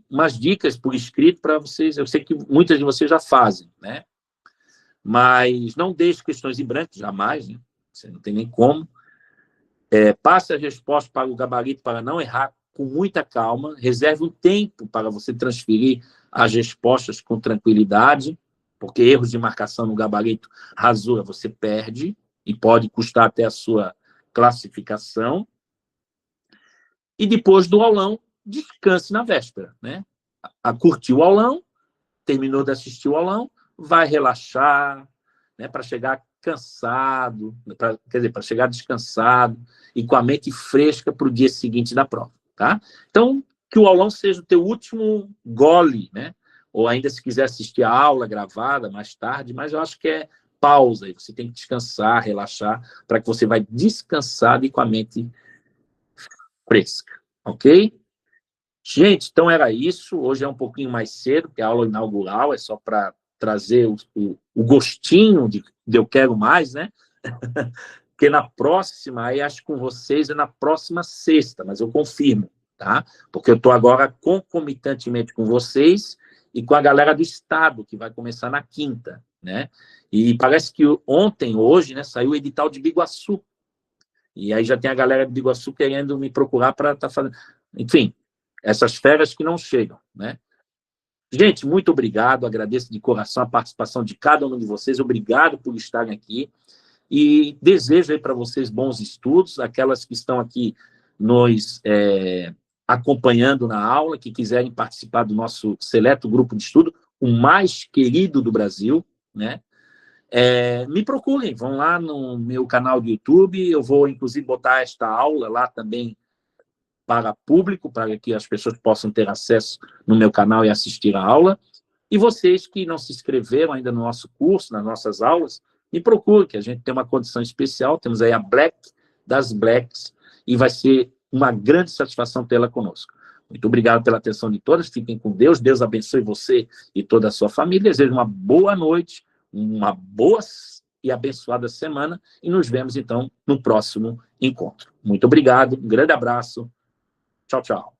umas dicas por escrito para vocês. Eu sei que muitas de vocês já fazem, né? Mas não deixe questões em branco, jamais, né? Você não tem nem como. Passe as respostas para o gabarito para não errar com muita calma. Reserve um tempo para você transferir as respostas com tranquilidade, porque erros de marcação no gabarito rasura você perde e pode custar até a sua classificação. E depois do aulão, descanse na véspera, né? Curtiu o aulão, terminou de assistir o aulão, vai relaxar, né, para chegar cansado, quer dizer, para chegar descansado e com a mente fresca para o dia seguinte da prova, tá? Então, que o aulão seja o teu último gole, né? Ou ainda se quiser assistir a aula gravada mais tarde, mas eu acho que é pausa, e você tem que descansar, relaxar, para que você vai descansado e com a mente fresca, ok? Gente, então era isso. Hoje é um pouquinho mais cedo, porque a aula inaugural é só para trazer o gostinho de eu quero mais, né? Porque na próxima, aí acho que com vocês é na próxima sexta, mas eu confirmo, tá? Porque eu estou agora concomitantemente com vocês e com a galera do Estado, que vai começar na quinta, né? E parece que hoje, né, saiu o edital de Biguaçu. E aí já tem a galera de Biguaçu querendo me procurar para estar fazendo... Enfim, essas férias que não chegam, né? Gente, muito obrigado, agradeço de coração a participação de cada um de vocês, obrigado por estarem aqui, e desejo aí para vocês bons estudos, aquelas que estão aqui nos acompanhando na aula, que quiserem participar do nosso seleto grupo de estudo, o mais querido do Brasil, né? Me procurem, vão lá no meu canal do YouTube, eu vou, inclusive, botar esta aula lá também para público, para que as pessoas possam ter acesso no meu canal e assistir a aula. E vocês que não se inscreveram ainda no nosso curso, nas nossas aulas, me procurem, que a gente tem uma condição especial, temos aí a Black das Blacks, e vai ser uma grande satisfação tê-la conosco. Muito obrigado pela atenção de todas, fiquem com Deus, Deus abençoe você e toda a sua família, desejo uma boa noite, uma boa e abençoada semana, e nos vemos, então, no próximo encontro. Muito obrigado, um grande abraço, tchau, tchau.